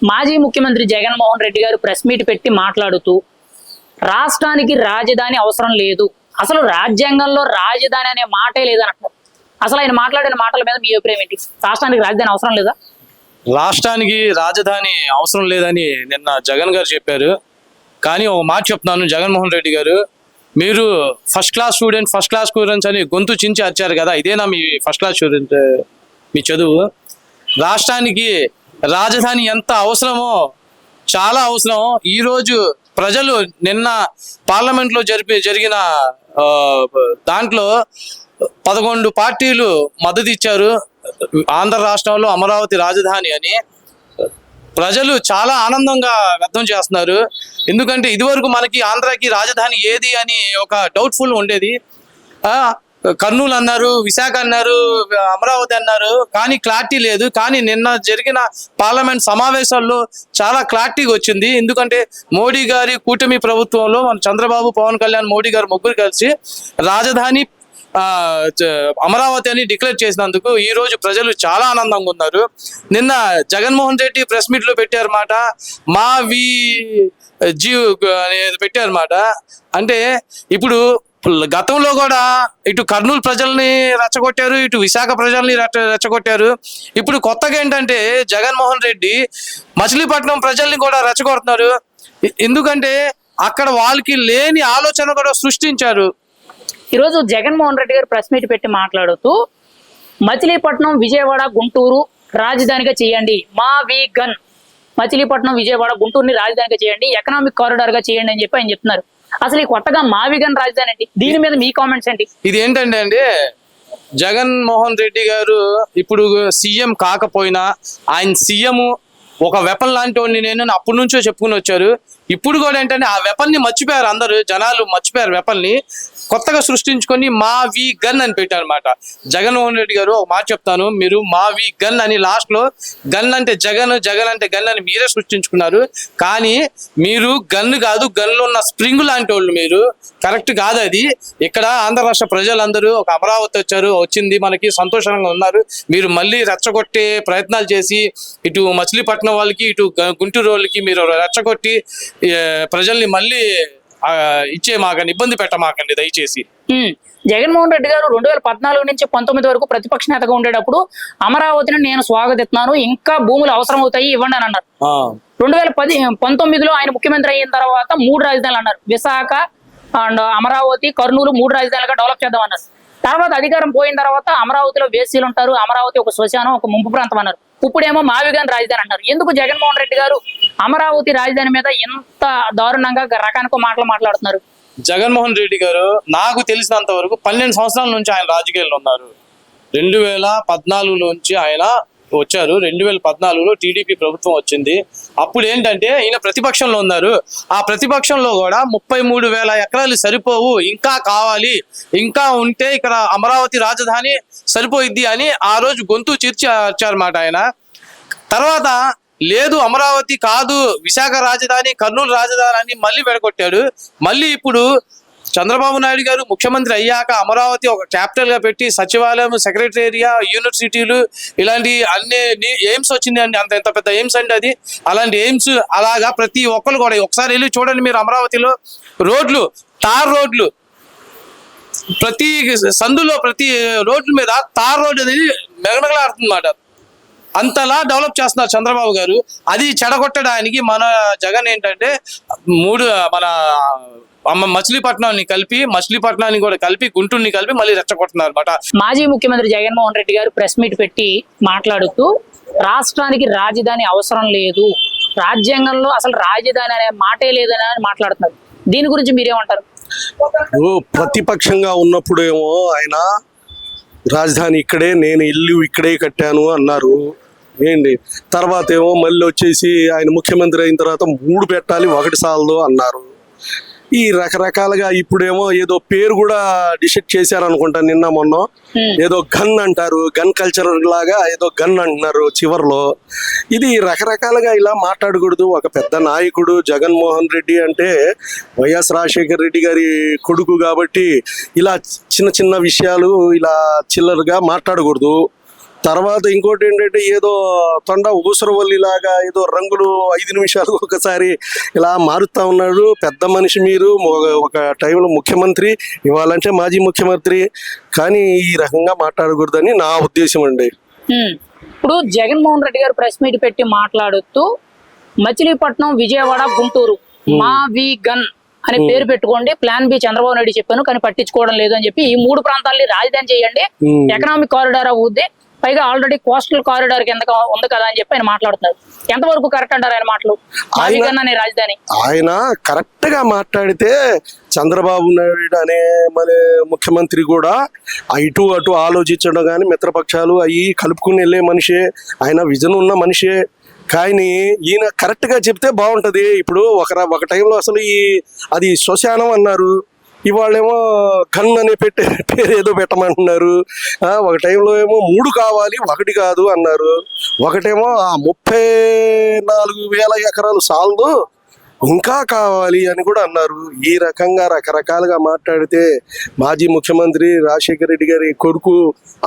మాజీ ముఖ్యమంత్రి జగన్మోహన్ రెడ్డి గారు ప్రెస్ మీట్ పెట్టి మాట్లాడుతూ రాష్ట్రానికి రాజధాని అవసరం లేదు, అసలు రాజ్యాంగంలో రాజధాని అనే మాటే లేదన్నట్టు. అసలు ఆయన మాట్లాడిన మాటల మీద మీ అభిప్రాయం ఏంటి? రాష్ట్రానికి రాజధాని అవసరం లేదా? రాష్ట్రానికి రాజధాని అవసరం లేదని నిన్న జగన్ గారు చెప్పారు. కానీ ఒక మాట చెప్తున్నాను, జగన్మోహన్ రెడ్డి గారు, మీరు ఫస్ట్ క్లాస్ స్టూడెంట్స్ అని గొంతు చించి అరిచారు కదా, ఇదేనా మీ ఫస్ట్ క్లాస్ స్టూడెంట్ మీ చదువు? రాష్ట్రానికి రాజధాని ఎంత అవసరమో చాలా అవసరం. ఈరోజు ప్రజలు నిన్న పార్లమెంట్లో జరిగిన దాంట్లో 11 పార్టీలు మద్దతు ఇచ్చారు ఆంధ్ర రాష్ట్రంలో అమరావతి రాజధాని అని. ప్రజలు చాలా ఆనందంగా వ్యక్తం చేస్తున్నారు. ఎందుకంటే ఇదివరకు మనకి ఆంధ్రాకి రాజధాని ఏది అని ఒక డౌట్ఫుల్ ఉండేది. కర్నూలు అన్నారు, విశాఖ అన్నారు, అమరావతి అన్నారు, కానీ క్లారిటీ లేదు. కానీ నిన్న జరిగిన పార్లమెంట్ సమావేశాల్లో చాలా క్లారిటీగా వచ్చింది. ఎందుకంటే మోడీ గారి కూటమి ప్రభుత్వంలో మన చంద్రబాబు, పవన్ కళ్యాణ్, మోడీ గారు ముగ్గురు కలిసి రాజధాని అమరావతి అని డిక్లేర్ చేసినందుకు ఈ రోజు ప్రజలు చాలా ఆనందంగా ఉన్నారు. నిన్న జగన్మోహన్ రెడ్డి ప్రెస్ మీట్ లో పెట్టారు మాట, మా వి జీవ్ అనేది పెట్టారు మాట. అంటే ఇప్పుడు గతంలో కూడా ఇటు కర్నూలు ప్రజల్ని రెచ్చగొట్టారు, ఇటు విశాఖ ప్రజల్ని రెచ్చగొట్టారు. ఇప్పుడు కొత్తగా ఏంటంటే జగన్మోహన్ రెడ్డి మచిలీపట్నం ప్రజల్ని కూడా రెచ్చగొడుతున్నారు. ఎందుకంటే అక్కడ వాళ్ళకి లేని ఆలోచన కూడా సృష్టించారు. ఈరోజు జగన్మోహన్ రెడ్డి గారు ప్రెస్ మీట్ పెట్టి మాట్లాడుతూ మచిలీపట్నం, విజయవాడ, గుంటూరు రాజధానిగా చేయండి, మా వి గన్, మచిలీపట్నం, విజయవాడ, గుంటూరుని రాజధానిగా చేయండి, ఎకనామిక్ కారిడార్ గా చేయండి అని చెప్పి ఆయన చెప్తున్నారు. అసలు ఈ కొత్తగా మావిగన్ రాజధాని ఏంటి? దీని మీద మీ కామెంట్స్ ఏంటి? ఇది ఏంటంటే అండి, జగన్మోహన్ రెడ్డి గారు ఇప్పుడు సీఎం కాకపోయినా ఆయన సీఎం ఒక వెపన్ లాంటి వాడిని నేను అప్పటి నుంచో చెప్పుకుని వచ్చారు. ఇప్పుడు కూడా ఏంటంటే ఆ వెపన్ ని మర్చిపోయారు, అందరూ జనాలు మర్చిపోయారు. వెపన్ ని కొత్తగా సృష్టించుకొని మా వి గన్ అని పెట్టారనమాట. జగన్మోహన్ రెడ్డి గారు ఒక మాట చెప్తాను, మీరు మా వి గన్ అని లాస్ట్ లో గన్ అంటే జగన్, జగన్ అంటే గన్ అని మీరే సృష్టించుకున్నారు. కానీ మీరు గన్ను కాదు, గన్లో ఉన్న స్ప్రింగ్ లాంటి వాళ్ళు మీరు. కరెక్ట్ కాదు అది. ఇక్కడ ఆంధ్ర రాష్ట్ర ప్రజలందరూ ఒక అమరావతి వచ్చింది మనకి సంతోషంగా ఉన్నారు. మీరు మళ్ళీ రెచ్చగొట్టే ప్రయత్నాలు చేసి ఇటు మచిలీపట్నం వాళ్ళకి, ఇటు గుంటూరు వాళ్ళకి మీరు రెచ్చగొట్టి ప్రజల్ని మళ్ళీ మాకండి ఇబ్బంది పెట్టమాకండి దయచేసి. జగన్మోహన్ రెడ్డి గారు 2014 నుంచి 19 వరకు ప్రతిపక్ష నేతగా ఉండేటప్పుడు అమరావతిని నేను స్వాగతిస్తున్నాను, ఇంకా భూములు అవసరం అవుతాయి ఇవ్వండి అని అన్నారు. 2019లో ఆయన ముఖ్యమంత్రి అయిన తర్వాత 3 రాజధానులు అన్నారు, విశాఖ అండ్ అమరావతి, కర్నూలు 3 రాజధానులుగా డెవలప్ చేద్దాం అన్నారు. తర్వాత అధికారం పోయిన తర్వాత అమరావతిలో వేసీలు ఉంటారు, అమరావతి ఒక శ్మశానం, ఒక ముంపు ప్రాంతం అన్నారు. ఇప్పుడేమో మావిగాన్ రాజధాని అంటారు. ఎందుకు జగన్మోహన్ రెడ్డి గారు అమరావతి రాజధాని మీద ఎంత దారుణంగా రకానికో మాటలు మాట్లాడుతున్నారు? జగన్మోహన్ రెడ్డి గారు నాకు తెలిసినంత వరకు 12 సంవత్సరాల నుంచి ఆయన రాజకీయాల్లో ఉన్నారు. 2014 నుంచి ఆయన వచ్చారు. 2014లో టీడీపీ ప్రభుత్వం వచ్చింది. అప్పుడు ఏంటంటే ఈయన ప్రతిపక్షంలో ఉన్నారు. ఆ ప్రతిపక్షంలో కూడా 33,000 ఎకరాలు సరిపోవు, ఇంకా కావాలి, ఇంకా ఉంటే ఇక్కడ అమరావతి రాజధాని సరిపోయిద్ది అని ఆ రోజు గొంతు చీర్చారన్నమాట ఆయన. తర్వాత లేదు అమరావతి కాదు, విశాఖ రాజధాని, కర్నూలు రాజధాని అని మళ్ళీ వెడగొట్టాడు. మళ్ళీ ఇప్పుడు చంద్రబాబు నాయుడు గారు ముఖ్యమంత్రి అయ్యాక అమరావతి ఒక క్యాపిటల్ గా పెట్టి సచివాలయం, సెక్రటేరియా, యూనివర్సిటీలు ఇలాంటి అన్ని ఎయిమ్స్ వచ్చింది అండి. అంత ఎంత పెద్ద ఎయిమ్స్ అంటే అది. అలాంటి ఎయిమ్స్ అలాగా ప్రతి ఒక్కరు కూడా ఒకసారి వెళ్ళి చూడండి మీరు. అమరావతిలో రోడ్లు, తార్ రోడ్లు, ప్రతి సందులో ప్రతి రోడ్ల మీద తార్ రోడ్డు అనేది మెగమెగలాడుతుందన్నమాట. అంతలా డెవలప్ చేస్తున్నారు చంద్రబాబు గారు. అది చెడగొట్టడానికి మన జగన్ ఏంటంటే మచిలీపట్నాన్ని కూడా కలిపి గుంటూరుని కలిపి మళ్ళీ రెచ్చగొట్టున్నారు అనమాట. మాజీ ముఖ్యమంత్రి జగన్మోహన్ రెడ్డి గారు ప్రెస్ మీట్ పెట్టి మాట్లాడుతూ రాష్ట్రానికి రాజధాని అవసరం లేదు, రాజ్యాంగంలో అసలు రాజధాని అనే మాటే లేదని మాట్లాడుతున్నారు. దీని గురించి మీరేమంటారు? ప్రతిపక్షంగా ఉన్నప్పుడు ఏమో ఆయన రాజధాని ఇక్కడే, నేను ఇల్లు ఇక్కడే కట్టాను అన్నారు ఏంటి. తర్వాత ఏమో మళ్ళీ వచ్చేసి ఆయన ముఖ్యమంత్రి అయిన తర్వాత 3 పెట్టాలి, 1 సాలదు అన్నారు. ఈ రకరకాలుగా ఇప్పుడేమో ఏదో పేరు కూడా డిసైడ్ చేశారనుకుంటా. నిన్న మొన్న ఏదో గన్ అంటారు, గన్ కల్చర్ లాగా ఏదో గన్ అంటున్నారు చివర్లో. ఇది రకరకాలుగా ఇలా మాట్లాడకూడదు. ఒక పెద్ద నాయకుడు జగన్మోహన్ రెడ్డి అంటే వైఎస్ రాజశేఖర రెడ్డి గారి కొడుకు కాబట్టి ఇలా చిన్న చిన్న విషయాలు ఇలా చిల్లరగా మాట్లాడకూడదు. తర్వాత ఇంకోటి ఏంటంటే ఏదో తొండ ఊసరవల్లి లాగా ఏదో రంగులు 5 నిమిషాలకు ఒకసారి ఇలా మారుతా ఉన్నాడు. పెద్ద మనిషి మీరు, ఒక టైంలో ముఖ్యమంత్రి, ఇవ్వాలంటే మాజీ ముఖ్యమంత్రి, కానీ ఈ రకంగా మాట్లాడకూడదని నా ఉద్దేశం అండి. ఇప్పుడు జగన్మోహన్ రెడ్డి గారు ప్రెస్ మీట్ పెట్టి మాట్లాడుతూ మచిలీపట్నం, విజయవాడ, గుంటూరు మా వి గన్ అనే పేరు పెట్టుకోండి, ప్లాన్ బి చంద్రబాబు నాయుడు చెప్పాను కానీ పట్టించుకోవడం లేదు అని చెప్పి ఈ 3 ప్రాంతాలని రాజధాని చేయండి, ఎకనామిక్ కారిడార్ అవుద్ది, పైగా ఆల్రెడీ కోస్టల్ కారిడార్ కింద ఉంది కదా అని చెప్పి ఆయన మాట్లాడుతున్నారు. ఎంతవరకు కరెక్ట్ అంటారు ఆయన మాటలు? అనే రాజధాని ఆయన కరెక్ట్ గా మాట్లాడితే చంద్రబాబు నాయుడు అనే మన ముఖ్యమంత్రి కూడా ఇటు అటు ఆలోచించడం కానీ మిత్రపక్షాలు అవి కలుపుకుని వెళ్ళే మనిషే, ఆయన విజన్ ఉన్న మనిషే. కానీ ఈయన కరెక్ట్ గా చెప్తే బాగుంటది. ఇప్పుడు ఒక టైంలో అసలు అది శ్మశానం అన్నారు, ఇవాళేమో గన్ అనే పేరు ఏదో పెట్టమంటున్నారు. ఒక టైంలో ఏమో 3 కావాలి 1 కాదు అన్నారు. ఒకటేమో 34,000 ఎకరాలు సాలదు ఇంకా కావాలి అని కూడా అన్నారు. ఈ రకంగా రకరకాలుగా మాట్లాడితే మాజీ ముఖ్యమంత్రి రాజశేఖర రెడ్డి గారి కొడుకు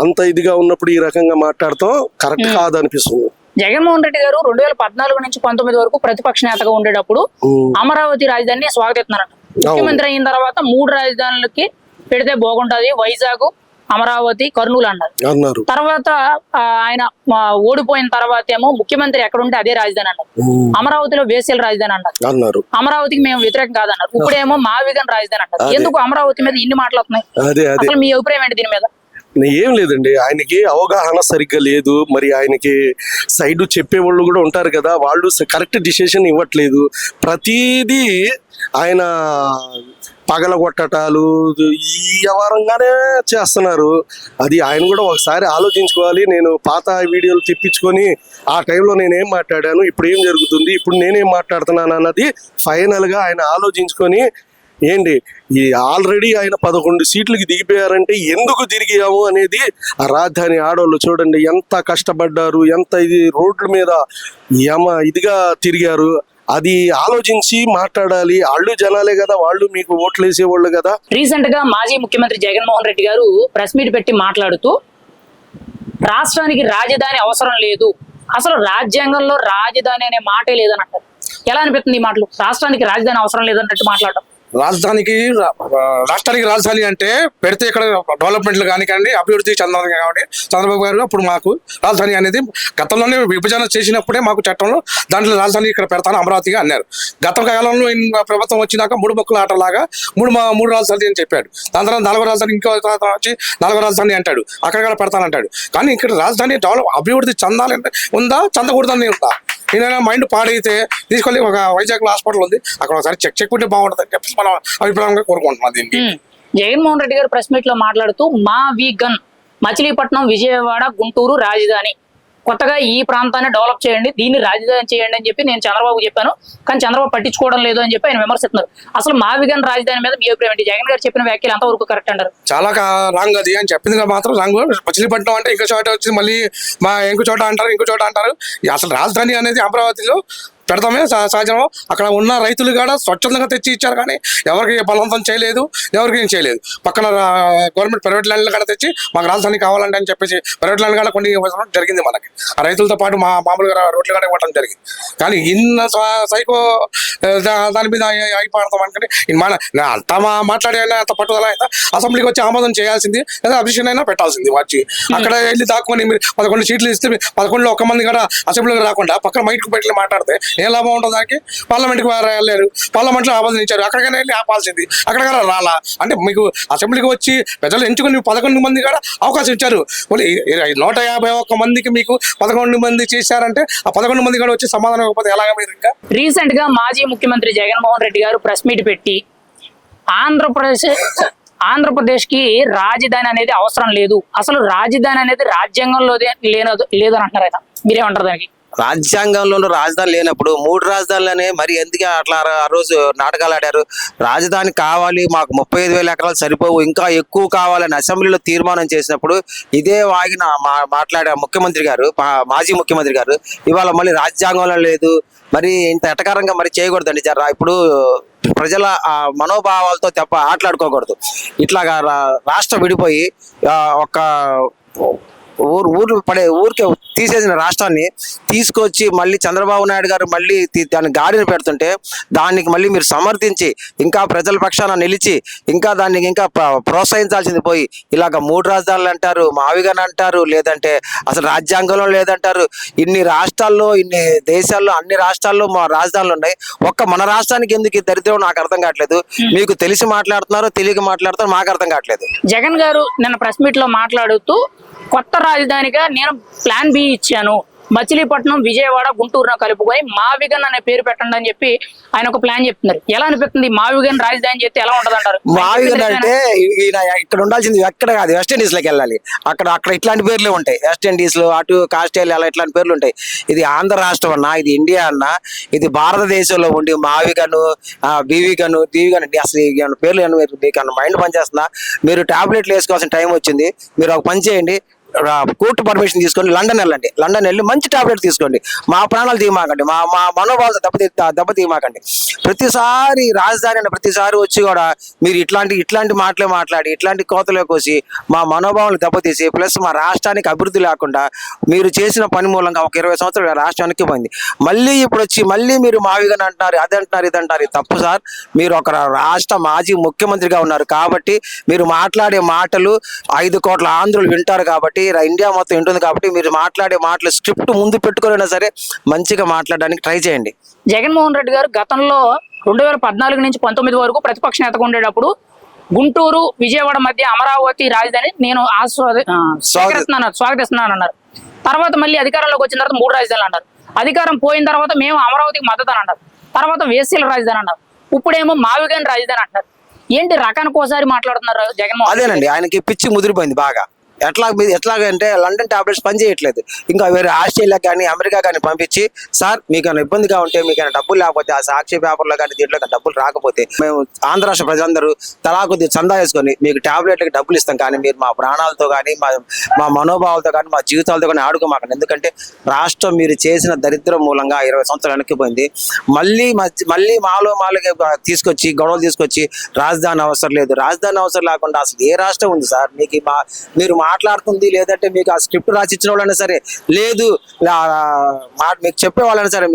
అంత ఇదిగా ఉన్నప్పుడు ఈ రకంగా మాట్లాడటం కరెక్ట్ కాదనిపిస్తుంది. జగన్మోహన్ రెడ్డి గారు 2014 నుంచి 19 వరకు ప్రతిపక్ష నేతగా ఉండేటప్పుడు అమరావతి రాజధానిని స్వాగతిస్తున్నారంట. ముఖ్యమంత్రి అయిన తర్వాత 3 రాజధానులకి పెడితే బాగుంటది, వైజాగ్, అమరావతి, కర్నూలు అన్నారు. తర్వాత ఆయన ఓడిపోయిన తర్వాత ఏమో ముఖ్యమంత్రి ఎక్కడ ఉంటే అదే రాజధాని అన్నారు. అమరావతిలో వేసేల రాజధాని అన్నారు. అమరావతికి మేము వ్యతిరేకం కాదన్నారు. ఇప్పుడేమో మావిగన్ రాజధాని అంటారు. ఎందుకు అమరావతి మీద ఇన్ని మాట్లాడుతున్నాయి? అసలు మీ అభిప్రాయం ఏంటి దీని మీద? ఏం లేదండి, ఆయనకి అవగాహన సరిగ్గా లేదు. మరి ఆయనకి సైడ్ చెప్పేవాళ్ళు కూడా ఉంటారు కదా, వాళ్ళు కరెక్ట్ డిసిషన్ ఇవ్వట్లేదు. ప్రతిదీ ఆయన పగలగొట్టటాలు ఈ వ్యవహారంగానే చేస్తున్నారు. అది ఆయన కూడా ఒకసారి ఆలోచించుకోవాలి. నేను పాత వీడియోలు తెప్పించుకొని ఆ టైంలో నేనేం మాట్లాడాను, ఇప్పుడు ఏం జరుగుతుంది, ఇప్పుడు నేనేం మాట్లాడుతున్నాను అన్నది ఫైనల్గా ఆయన ఆలోచించుకొని ఏంటి ఈ ఆల్రెడీ ఆయన 11 సీట్లకి దిగిపోయారంటే ఎందుకు తిరిగాము అనేది ఆ రాజధాని ఆడవాళ్ళు చూడండి ఎంత కష్టపడ్డారు, ఎంత ఇది రోడ్ల మీద ఇదిగా తిరిగారు. అది ఆలోచించి మాట్లాడాలి. వాళ్ళు జనాలే కదా, వాళ్ళు మీకు ఓట్లు వేసేవాళ్ళు కదా. రీసెంట్ గా మాజీ ముఖ్యమంత్రి జగన్మోహన్ రెడ్డి గారు ప్రెస్ మీట్ పెట్టి మాట్లాడుతూ రాష్ట్రానికి రాజధాని అవసరం లేదు, అసలు రాజ్యాంగంలో రాజధాని అనే మాటే లేదని అంటారు. ఎలా అనిపిస్తుంది ఈ మాటలు? రాష్ట్రానికి రాజధాని అవసరం లేదన్నట్టు మాట్లాడడం. రాష్ట్రానికి రాజధాని అంటే పెడితే ఇక్కడ డెవలప్మెంట్లు కానివ్వండి, అభివృద్ధి చెందాలి కాబట్టి చంద్రబాబు గారు అప్పుడు మాకు రాజధాని అనేది గతంలోనే విభజన చేసినప్పుడే మాకు చట్టంలో దాంట్లో రాజధాని ఇక్కడ పెడతాను అమరావతిగా అన్నారు. గత కాలంలో ప్రభుత్వం వచ్చినాక 3 ముక్కల ఆటలాగా మూడు రాజధాని అని చెప్పాడు. దాని తర్వాత 4వ రాజధాని, ఇంకో వచ్చి 4వ రాజధాని అంటాడు, అక్కడ పెడతానంటాడు. కానీ ఇక్కడ రాజధాని అభివృద్ధి చెందాలంటే ఉందా, చెందకూడదని ఉందా? ఏదైనా మైండ్ పాడైతే తీసుకెళ్ళి ఒక వైజాగ్లో హాస్పిటల్ ఉంది, అక్కడ ఒకసారి చెక్ ఉంటే బాగుంటుంది అని చెప్పి మనం అభిప్రాయంగా కోరుకుంటున్నాం. దీనికి జగన్మోహన్ రెడ్డి గారు ప్రెస్ మీట్ లో మాట్లాడుతూ మా వి గన్ మచిలీపట్నం, విజయవాడ, గుంటూరు రాజధాని, కొత్తగా ఈ ప్రాంతాన్ని డెవలప్ చేయండి, దీన్ని రాజధాని చేయండి అని చెప్పి నేను చంద్రబాబు చెప్పాను, కానీ చంద్రబాబు పట్టించుకోవడం లేదు అని చెప్పి ఆయన విమర్శిస్తున్నారు. అసలు మావిగన్ రాజధాని మీద మీ అభిప్రాయం ఏంటి? జగన్ గారు చెప్పిన వ్యాఖ్యలు ఎంతవరకు కరెక్ట్ అంటారు? చాలా రాంగ్ అది అని చెప్పింది మాత్రం రాంగ్. మచిలీపట్నం అంటే ఇంకో చోట వచ్చి మళ్ళీ ఇంకో చోట అంటారు. అసలు రాజధాని అనేది అమరావతిలో పెడతామే సహజం. అక్కడ ఉన్న రైతులు కూడా స్వచ్ఛందంగా తెచ్చి ఇచ్చారు, కానీ ఎవరికి బలవంతం చేయలేదు, ఎవరికి ఏం చేయలేదు. పక్కన గవర్నమెంట్ ప్రైవేట్ ల్యాండ్లు కూడా తెచ్చి మాకు రాజధాని కావాలంటే అని చెప్పేసి ప్రైవేట్ ల్యాండ్ కూడా కొన్ని జరిగింది మనకి. ఆ రైతులతో పాటు మామూలుగా రోడ్లు కూడా ఇవ్వడం జరిగింది. కానీ ఇన్న సైకో దాని మీద అయిపోతాం అనుకుంటే అంత మాట్లాడే అంత పట్టుదల అయితే అసెంబ్లీకి వచ్చి ఆమోదం చేయాల్సింది, లేదా అభిషేకం అయినా పెట్టాల్సింది. వచ్చి అక్కడ వెళ్ళి దాక్కుని మీరు 11 సీట్లు ఇస్తే 11లో 1 మంది కూడా అసెంబ్లీకి రాకుండా పక్కన మైక్ పెట్టి మాట్లాడితే ఏం లాభం ఉంటుంది? దానికి పార్లమెంట్కి వెళ్ళారు, పార్లమెంట్లో ఆమోదించారు, అక్కడికైనా వెళ్ళి ఆపాల్సింది, అక్కడ రాలా. అంటే మీకు అసెంబ్లీకి వచ్చి ప్రజలు ఎంచుకుని 11 మంది కూడా అవకాశం ఇచ్చారు. 151 మందికి మీకు 11 మంది చేశారంటే ఆ 11 మంది కూడా వచ్చి సమాధానం ఇవ్వకపోతే ఎలాగ మీరు? ఇంకా రీసెంట్ గా మాజీ ముఖ్యమంత్రి జగన్మోహన్ రెడ్డి గారు ప్రెస్ మీట్ పెట్టి ఆంధ్రప్రదేశ్ కి రాజధాని అనేది అవసరం లేదు, అసలు రాజధాని అనేది రాజ్యాంగంలో లేదని అంటున్నారు ఆయన. మీరేమంటారు దానికి? రాజ్యాంగంలో రాజధాని లేనప్పుడు 3 రాజధానులనే మరి ఎందుకు అట్లా ఆ రోజు నాటకాలు ఆడారు? రాజధాని కావాలి, మాకు 35,000 ఎకరాలు సరిపోవు, ఇంకా ఎక్కువ కావాలని అసెంబ్లీలో తీర్మానం చేసినప్పుడు ఇదే వాగిన మాట్లాడే ముఖ్యమంత్రి గారు, మాజీ ముఖ్యమంత్రి గారు ఇవాళ మళ్ళీ రాజ్యాంగంలో లేదు, మరి ఇంత ఎటకారంగా మరి చేయకూడదండి. ఇప్పుడు ప్రజల మనోభావాలతో ఆటలాడుకోకూడదు. ఇట్లాగా రాష్ట్రం విడిపోయి ఒక ఊరికే తీసేసిన రాష్ట్రాన్ని తీసుకొచ్చి మళ్ళీ చంద్రబాబు నాయుడు గారు మళ్ళీ దాన్ని గాడిన పెడుతుంటే దానికి మళ్ళీ మీరు సమర్థించి ఇంకా ప్రజల పక్షాన నిలిచి ఇంకా దాన్ని ఇంకా ప్రోత్సహించాల్సింది పోయి ఇలాగ 3 రాజధానులు అంటారు, మావిగన్ అంటారు, లేదంటే అసలు రాజ్యాంగంలో లేదంటారు. ఇన్ని రాష్ట్రాల్లో, ఇన్ని దేశాల్లో, అన్ని రాష్ట్రాల్లో మా రాజధానులు ఉన్నాయి. ఒక్క మన రాష్ట్రానికి ఎందుకు ఈ దరిద్రం నాకు అర్థం కావట్లేదు. మీకు తెలిసి మాట్లాడుతున్నారో తెలియక మాట్లాడుతారో మాకు అర్థం కావట్లేదు. జగన్ గారు నిన్న ప్రెస్ మీట్ లో మాట్లాడుతూ కొత్త రాజధానిగా నేను ప్లాన్ బి ఇచ్చాను, మచిలీపట్నం, విజయవాడ, గుంటూరును కలుపుకొని మావిగన్ అనే పేరు పెట్టండి అని చెప్పి ఆయన ఒక ప్లాన్ చెప్తున్నారు. ఎలా అనిపిస్తుంది మావిగన్ రాజధాని చెప్తే ఎలా ఉంటది అంటారు? మావిగన్ అంటే ఈయన ఇక్కడ ఉండాల్సింది ఎక్కడ కాదు, వెస్ట్ ఇండీస్ లోకి వెళ్ళాలి. అక్కడ ఇట్లాంటి పేర్లు ఉంటాయి. వెస్ట్ ఇండీస్ లో అటు ఆస్ట్రేలియా ఇట్లాంటి పేర్లు ఉంటాయి. ఇది ఆంధ్ర రాష్ట్రం అన్నా, ఇది ఇండియా అన్నా, ఇది భారతదేశంలో ఉండి మావిగను, బీవిగను, దీవిగను అసలు పేర్లు మీకు మైండ్ పనిచేస్తుందా? మీరు టాబ్లెట్లు వేసుకోవాల్సిన టైం వచ్చింది. మీరు ఒక పని చేయండి, కోర్టు పర్మిషన్ తీసుకొని లండన్ వెళ్ళండి. లండన్ వెళ్ళి మంచి టాబ్లెట్ తీసుకోండి. మా ప్రాణాలు తీయమాకండి, మా మనోభావాలు దెబ్బ తీయమాకండి. ప్రతిసారి రాజధాని అనే ప్రతిసారి వచ్చి కూడా మీరు ఇట్లాంటి మాటలే మాట్లాడి ఇట్లాంటి కోతలే కోసి మా మనోభావాలు దెబ్బతీసి ప్లస్ మా రాష్ట్రానికి అభివృద్ధి లేకుండా మీరు చేసిన పని మూలంగా ఒక 20 సంవత్సరాలు రాష్ట్రానికి పోయింది. మళ్ళీ ఇప్పుడు వచ్చి మళ్ళీ మీరు మావిగన్ అంటున్నారు, అదంటున్నారు, ఇదంటారు. ఇది తప్పు సార్. మీరు ఒక రాష్ట్ర మాజీ ముఖ్యమంత్రిగా ఉన్నారు కాబట్టి మీరు మాట్లాడే మాటలు 5 కోట్ల ఆంధ్రులు వింటారు కాబట్టి, ఇండియా మొత్తం ఉంటుంది కాబట్టి మీరు మాట్లాడే మాటలు స్క్రిప్ట్ ముందు పెట్టుకున్నా సరే మంచిగా మాట్లాడడానికి ట్రై చేయండి. జగన్మోహన్ రెడ్డి గారు గతంలో 2014 నుంచి 19 వరకు ప్రతిపక్ష నేతగా ఉండేటప్పుడు గుంటూరు, విజయవాడ మధ్య అమరావతి రాజధాని నేను స్వాగతిస్తున్నాను అన్నారు. తర్వాత మళ్ళీ అధికారంలోకి వచ్చిన తర్వాత 3 రాజధానులు అన్నారు. అధికారం పోయిన తర్వాత మేము అమరావతికి మద్దతు అని అన్నారు. తర్వాత వేసీల రాజధాని అన్నారు. ఇప్పుడేమో మావిగన్ రాజధాని అంటారు. ఏంటి రకానికి ఒకసారి మాట్లాడుతున్నారు జగన్మోహన్? అదేనండి, ఆయనకి పిచ్చి ముదిరిపోయింది బాగా. ఎట్లాగంటే లండన్ టాబ్లెట్స్ పని చేయట్లేదు. ఇంకా వేరే ఆస్ట్రేలియా కానీ అమెరికా కానీ పంపించి సార్ మీకు ఇబ్బందిగా ఉంటే మీకు డబ్బులు లేకపోతే ఆ సాక్షి పేపర్లో కానీ దీంట్లో డబ్బులు రాకపోతే మేము ఆంధ్ర రాష్ట్ర ప్రజలందరూ తలా కొద్ది చందా వేసుకొని మీకు టాబ్లెట్లకి డబ్బులు ఇస్తాం, కానీ మీరు మా ప్రాణాలతో కానీ మా మనోభావాలతో కానీ మా జీవితాలతో కానీ ఆడుకోమాకండి. ఎందుకంటే రాష్ట్రం మీరు చేసిన దరిద్రం మూలంగా 20 సంవత్సరాలు వెనక్కిపోయింది. మళ్ళీ మాలుగా తీసుకొచ్చి గొడవలు తీసుకొచ్చి రాజధాని అవసరం లేదు, రాజధాని అవసరం లేకుండా అసలు ఏ రాష్ట్రం ఉంది సార్? మీరు మాట్లాడుతుంది లేదంటే మీకు ఆ స్క్రిప్ట్ రాసి ఇచ్చిన వాళ్ళైనా సరే, లేదు మీకు చెప్పే వాళ్ళైనా సరే,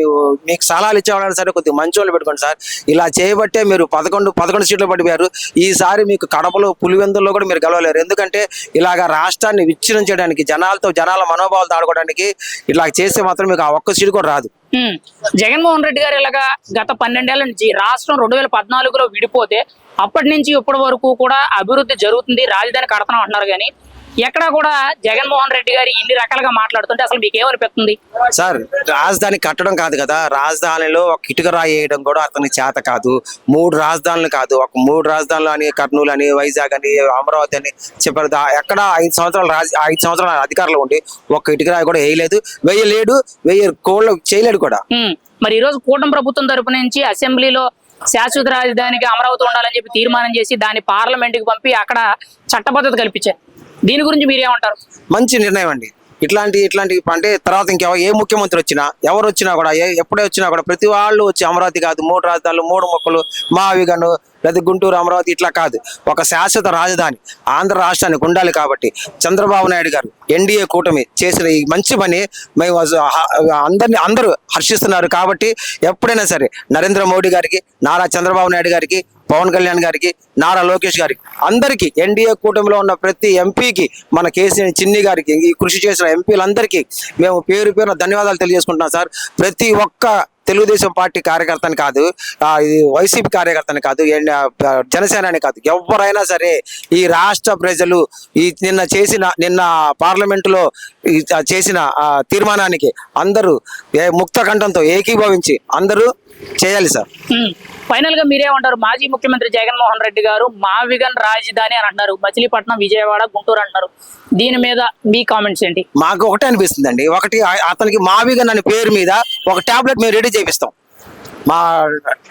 మీకు సలహాలు ఇచ్చే వాళ్ళైనా సరే కొద్దిగా మంచి వాళ్ళు పెట్టుకోండి సార్. ఇలా చేయబట్టే మీరు 11 సీట్లు పడిపోయారు. ఈసారి మీకు కడపలో, పులివెందుల్లో కూడా మీరు గెలవలేరు. ఎందుకంటే ఇలాగ రాష్ట్రాన్ని విచ్ఛిన్నం చేయడానికి, జనాల మనోభావాలతో ఆడుకోవడానికి ఇలా చేస్తే మాత్రం మీకు ఆ ఒక్క సీటు కూడా రాదు. జగన్మోహన్ రెడ్డి గారు ఇలాగా గత 12 ఏళ్ల నుంచి రాష్ట్రం 2014లో విడిపోతే అప్పటి నుంచి ఇప్పటి వరకు కూడా అభివృద్ధి జరుగుతుంది, రాజధాని కడతాం అంటున్నారు. కానీ ఎక్కడా కూడా జగన్మోహన్ రెడ్డి గారు ఇన్ని రకాలుగా మాట్లాడుతుంటే అసలు మీకు ఏమనిపిస్తుంది సార్? రాజధాని కట్టడం కాదు కదా, రాజధానిలో ఒక ఇటుక రాయి వేయడం కూడా అతనికి చేత కాదు. 3 రాజధానులు కాదు, ఒక 3 రాజధానులు అని, కర్నూలు అని, వైజాగ్ అని, అమరావతి అని చెప్పారు. ఎక్కడ 5 సంవత్సరాల అధికారులు ఉండి ఒక్క ఇటుక రాయి కూడా వేయలేదు, చేయలేడు కూడా. మరి ఈ రోజు కూటమి ప్రభుత్వం తరపు నుంచి అసెంబ్లీలో శాశ్వత రాజధానికి అమరావతి ఉండాలని చెప్పి తీర్మానం చేసి దాన్ని పార్లమెంట్ కి పంపి అక్కడ చట్టబద్ధత కల్పించారు. దీని గురించి మీరేమంటారు? మంచి నిర్ణయం అండి. ఇట్లాంటి అంటే తర్వాత ఏ ముఖ్యమంత్రి వచ్చినా, ఎవరు వచ్చినా కూడా, ఎప్పుడే వచ్చినా కూడా ప్రతి వాళ్ళు వచ్చి అమరావతి కాదు, 3 రాజధానులు, 3 మొక్కలు, మావిగను లేదా గుంటూరు, అమరావతి ఇట్లా కాదు, ఒక శాశ్వత రాజధాని ఆంధ్ర రాష్ట్రానికి ఉండాలి. కాబట్టి చంద్రబాబు నాయుడు గారు ఎన్డీఏ కూటమి చేసిన ఈ మంచి పని మేము అందరూ హర్షిస్తున్నారు. కాబట్టి ఎప్పుడైనా సరే నరేంద్ర మోడీ గారికి, నారా చంద్రబాబు నాయుడు గారికి, పవన్ కళ్యాణ్ గారికి, నారా లోకేష్ గారికి, అందరికీ, ఎన్డీఏ కూటమిలో ఉన్న ప్రతి ఎంపీకి, మన కేసీఆర్ చిన్ని గారికి, ఈ కృషి చేసిన ఎంపీలందరికీ మేము పేరున ధన్యవాదాలు తెలియజేసుకుంటున్నాం సార్. ప్రతి ఒక్క తెలుగుదేశం పార్టీ కార్యకర్తని కాదు, ఇది వైసీపీ కార్యకర్తని కాదు, జనసేనని కాదు, ఎవరైనా సరే ఈ రాష్ట్ర ప్రజలు నిన్న పార్లమెంటులో చేసిన తీర్మానానికి అందరూ ముక్త కంఠంతో ఏకీభవించి అందరూ చేయాలి సార్. ఫైనల్ గా మీరేమంటారు? మాజీ ముఖ్యమంత్రి జగన్మోహన్ రెడ్డి గారు మావిగన్ రాజధాని అని అంటున్నారు, మచిలీపట్నం, విజయవాడ, గుంటూరు అంటున్నారు. దీని మీద మీ కామెంట్స్ ఏంటి? మాకు ఒకటే అనిపిస్తుంది అండి. ఒకటి, అతనికి మావిగన్ అనే పేరు మీద ఒక టాబ్లెట్ మేము రెడీ చేపిస్తాం. మా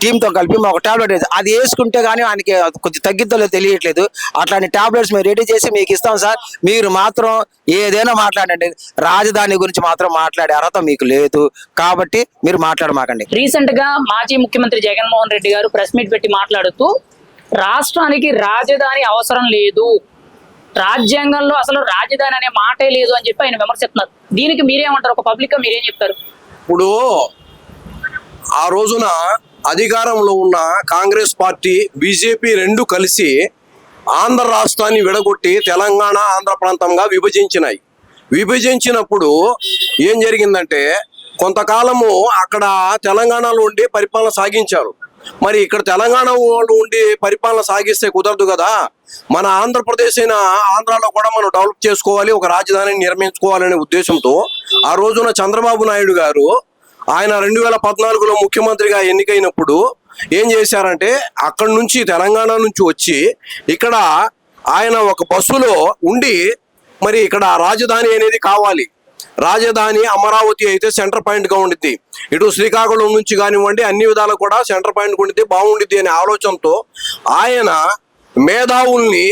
టీంతో కలిపి ఒక టాబ్లెట్ అది వేసుకుంటే కానీ ఆయనకి కొద్ది తగ్గిద్దో తెలియట్లేదు. అట్లాంటి టాబ్లెట్స్ మేము రెడీ చేసి మీకు ఇస్తాం సార్. మీరు మాత్రం ఏదైనా మాట్లాడండి, రాజధాని గురించి మాత్రం మాట్లాడే అర్హత మీకు లేదు. కాబట్టి మీరు మాట్లాడమాకండి. రీసెంట్ గా మాజీ ముఖ్యమంత్రి జగన్మోహన్ రెడ్డి గారు ప్రెస్ మీట్ పెట్టి మాట్లాడుతూ రాష్ట్రానికి రాజధాని అవసరం లేదు, రాజ్యాంగంలో అసలు రాజధాని అనే మాటే లేదు అని చెప్పి ఆయన విమర్శిస్తున్నారు. దీనికి మీరేమంటారు? ఒక పబ్లిక్ గా మీరేం చెప్తారు? ఇప్పుడు ఆ రోజున అధికారంలో ఉన్న కాంగ్రెస్ పార్టీ బీజేపీ రెండు కలిసి ఆంధ్ర రాష్ట్రాన్ని విడగొట్టి తెలంగాణ ఆంధ్ర ప్రాంతంగా విభజించినప్పుడు ఏం జరిగిందంటే కొంతకాలము అక్కడ తెలంగాణలో ఉండి పరిపాలన సాగించారు. మరి ఇక్కడ తెలంగాణ వాళ్ళు ఉండి పరిపాలన సాగిస్తే కుదరదు కదా. మన ఆంధ్రప్రదేశ్ అయిన ఆంధ్రాలో కూడా మనం డెవలప్ చేసుకోవాలి, ఒక రాజధానిని నిర్మించుకోవాలనే ఉద్దేశంతో ఆ రోజున చంద్రబాబు నాయుడు గారు ఆయన 2014లో ముఖ్యమంత్రిగా ఎన్నికైనప్పుడు ఏం చేశారంటే అక్కడి నుంచి తెలంగాణ నుంచి వచ్చి ఇక్కడ ఆయన ఒక బస్సులో ఉండి మరి ఇక్కడ రాజధాని అనేది కావాలి, రాజధాని అమరావతి అయితే సెంటర్ పాయింట్ గా ఉండిద్ది, ఇటు శ్రీకాకుళం నుంచి కానివ్వండి అన్ని విధాలు కూడా సెంటర్ పాయింట్ ఉండిద్ది, బాగుండిద్ది అనే ఆలోచనతో ఆయన మేధావుల్ని